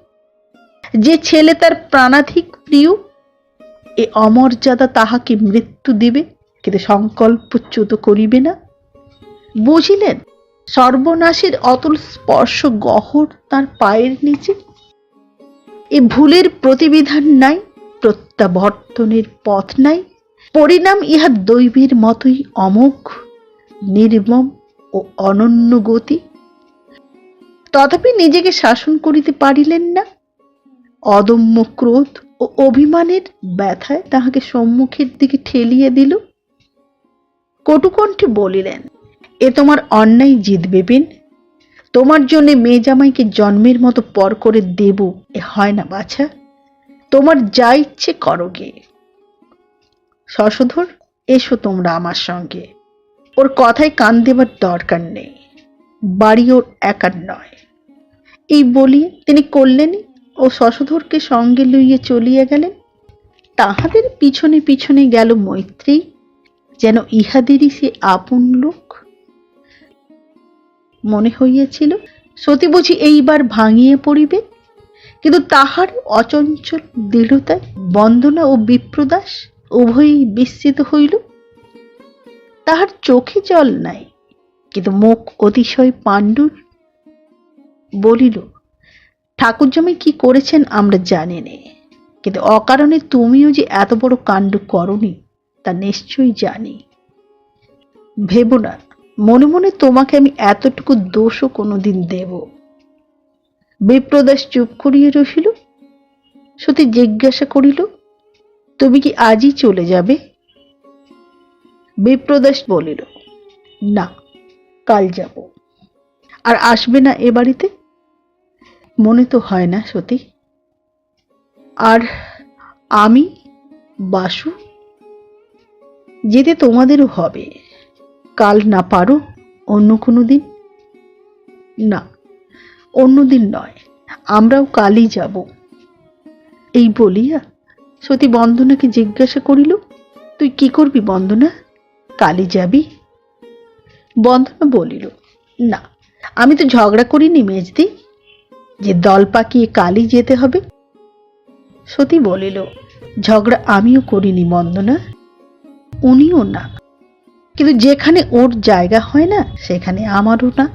যে ছেলে তার প্রাণাধিক প্রিয়। এ অমর্যাদা তাহাকে মৃত্যু দিবে, কিন্তু সংকল্পচ্যুত করিবে না। বুঝিলেন সর্বনাশের অতল স্পর্শ গহর তার পায়ের নিচে। এ ভুলের প্রতিবিধান নাই, প্রত্যাবর্তনের পথ নাই। পরিণাম ইহা দৈবের মতোই অমোঘ, নির্মম ও অনন্য গতি। তথাপি নিজেকে শাসন করিতে পারিলেন না। অদম্য ক্রোধ ও অভিমানের ব্যথায় তাহাকে সম্মুখের দিকে ঠেলিয়ে দিল। কটুকণ্ঠে বলিলেন, এ তোমার অন্যায় জিত বিপিন। তোমার জন্য মেয়ে জামাইকে জন্মের মতো পর করে দেব এ হয় না বাছা। তোমার যা ইচ্ছে করো গে। শশধর, এসো তোমরা আমার সঙ্গে। ওর কথায় কান দেবার দরকার নেই, বাড়ি ওর একার নয়। এই বলিয়ে তিনি করলেনই ও শশধরকে সঙ্গে লইয়ে চলিয়া গেলেন। তাহাদের পিছনে পিছনে গেল মৈত্রী, যেন ইহাদেরই সে আপন লোক। মনে হইয়াছিল সতী বুঝি এইবার ভাঙিয়ে পড়িবে, কিন্তু তাহার অচঞ্চল দৃঢ়তায় বন্দনা ও বিপ্রদাস উভয়ই বিস্মিত হইল। তাহার চোখে জল নাই, কিন্তু মুখ অতিশয় পাণ্ডুর। বলিল, ঠাকুরজামাই কি করেছেন আমরা জানি নে, কিন্তু অকারণে তুমিও যে এত বড় কাণ্ড করনি তা নিশ্চয়ই জানি। ভেবো না মনে মনে তোমাকে আমি এতটুকু দোষও কোনোদিন দেব। বিপ্রদাস চুপ করিয়া রহিল। সতী জিজ্ঞাসা করিল, তুমি কি আজই চলে যাবে? বিপ্রদাস বলিল, না, কাল যাব। আর আসবে না এ বাড়িতে? মনে তো হয় না সতী। আর আমি, বাসু? যেতে তোমাদেরও হবে। কাল না পারো অন্য কোনো দিন? না, অন্য দিন নয়, আমরাও কালই যাব। এই বলিয়া সতী বন্দনাকে জিজ্ঞাসা করিল, তুই কি করবি বন্দনা, কালই যাবি? বন্দনা বলিল, না, আমি তো ঝগড়া করিনি মেজদি যে দল পাকিয়ে কালই যেতে হবে। সতী বলিল, ঝগড়া আমিও করিনি বন্দনা, উনিও না, কিন্তু যেখানে ওর জায়গা হয় না সেখানে আমারও না,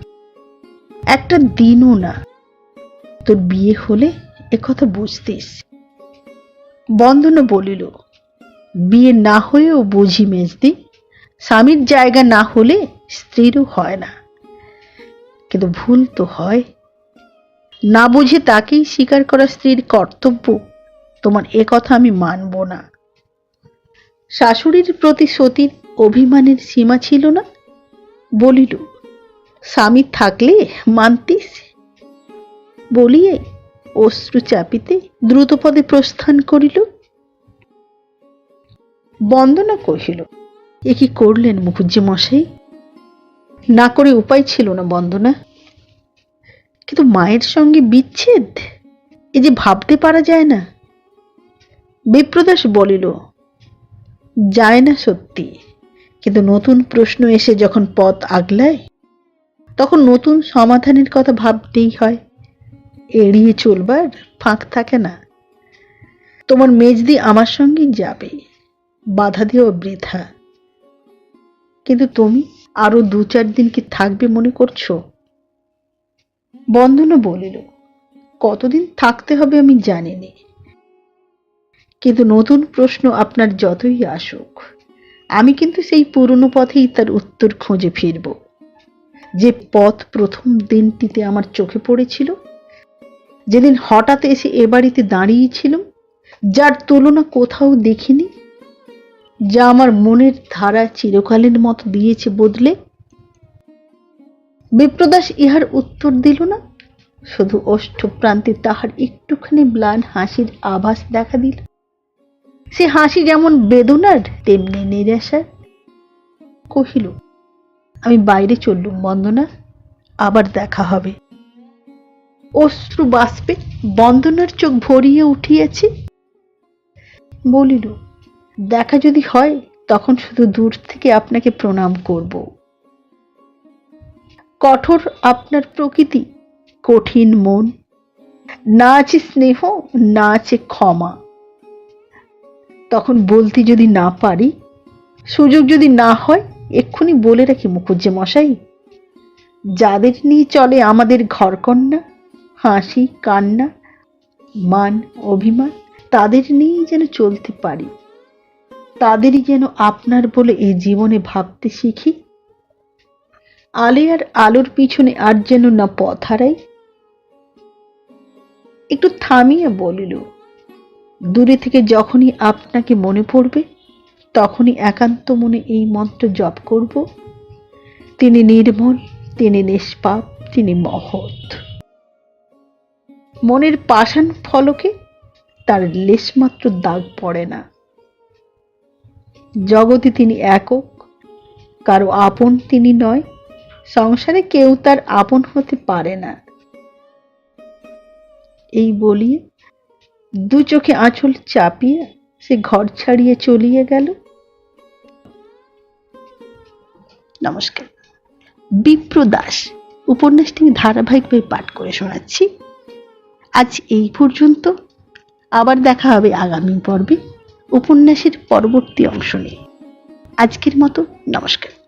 একটা দিনও না। তোর বিয়ে হলে একথা বুঝতিস। বন্দনা বলিল, বিয়ে না হয়েও বুঝি মেজদি, স্বামীর জায়গা না হলে স্ত্রীরও হয় না, কিন্তু ভুল তো হয় না। বুঝে তাকেই স্বীকার করা স্ত্রীর কর্তব্য, তোমার এ কথা আমি মানব না। শাশুড়ির প্রতি সতীর অভিমানের সীমা ছিল না। বলিল, স্বামী থাকলে মানতিস? বলিয়ে অশ্রু চাপিতে দ্রুতপদে প্রস্থান করিল। বন্দনা কহিল, এ কি করলেন মুখুজ্জি মশাই? না করে উপায় ছিল না বন্দনা, কিন্তু মায়ের সঙ্গে বিচ্ছেদ, এ যে ভাবতে পারা যায় না। বিপ্রদাস বলিল, যায় না সত্যি, কিন্তু নতুন প্রশ্ন এসে যখন পথ আগলায় তখন নতুন সমাধানের কথা ভাবতেই হয়, এড়িয়ে চলবার ফাঁক থাকে না। তোমার মেজদি আমার সঙ্গে যাবে, বাধা দেওয়া বৃথা। কিন্তু তুমি আরো 2-4 দিন কি থাকবে মনে করছো? বন্দনা বলিল, কতদিন থাকতে হবে আমি জানি নে, কিন্তু নতুন প্রশ্ন আপনার যতই আসুক আমি কিন্তু সেই পুরনো পথেই তার উত্তর খুঁজে ফিরব। যে পথ প্রথম দিনটিতে আমার চোখে পড়েছিল, যেদিন হঠাৎ এসে এ বাড়িতে দাঁড়িয়েছিলাম, যার তুলনা কোথাও দেখিনি, যা আমার মনের ধারা চিরকালের মতো দিয়েছে বদলে। বিপ্রদাস ইহার উত্তর দিল না, শুধু ওষ্ঠ প্রান্তে তাহার একটুখানি ম্লান হাসির আভাস দেখা দিল। সে হাসি যেমন বেদনার তেমনি নিরাশার। কহিল, আমি বাইরে চললুম বন্দনা, আবার দেখা হবে। অশ্রু বাষ্পে বন্দনার চোখ ভরিয়ে উঠিয়াছে। বলিল, দেখা যদি হয় তখন শুধু দূর থেকে আপনাকে প্রণাম করব। কঠোর আপনার প্রকৃতি, কঠিন মন, না আছে স্নেহ, না আছে ক্ষমা। তখন বলতে যদি না পারি, সুযোগ যদি না হয়, এক্ষুনি বলে রাখি মুখুজ্জে মশাই, যাদের নিয়ে চলে আমাদের ঘরকন্যা, হাসি কান্না মান অভিমান, তাদের নিয়েই যেন চলতে পারি, তাদেরই যেন আপনার বলে এই জীবনে ভাবতে শিখি। আলে আর আলোর পিছনে আর যেন না পথ হারাই। একটু থামিয়ে বলিল, দূরে থেকে যখনই আপনাকে মনে পড়বে তখনই একান্ত মনে এই মন্ত্র জপ করব, তিনি নির্মল, তিনি নিষ্পাপ, তিনি মহৎ। মনের পাষাণ ফলকে তার লেশমাত্র দাগ পড়ে না। জগতে তিনি একক, কারো আপন তিনি নয়, সংসারে কেউ তার আপন হতে পারে না। এই বলিয়ে দু চোখে আঁচল চাপিয়ে সে ঘর ছাড়িয়ে চলিয়ে গেল। নমস্কার। বিপ্র দাস উপন্যাসটি ধারাবাহিকভাবে পাঠ করে শোনাচ্ছি। আজ এই পর্যন্ত। আবার দেখা হবে আগামী পর্বে উপন্যাসের পরবর্তী অংশ নিয়ে। আজকের মতো নমস্কার।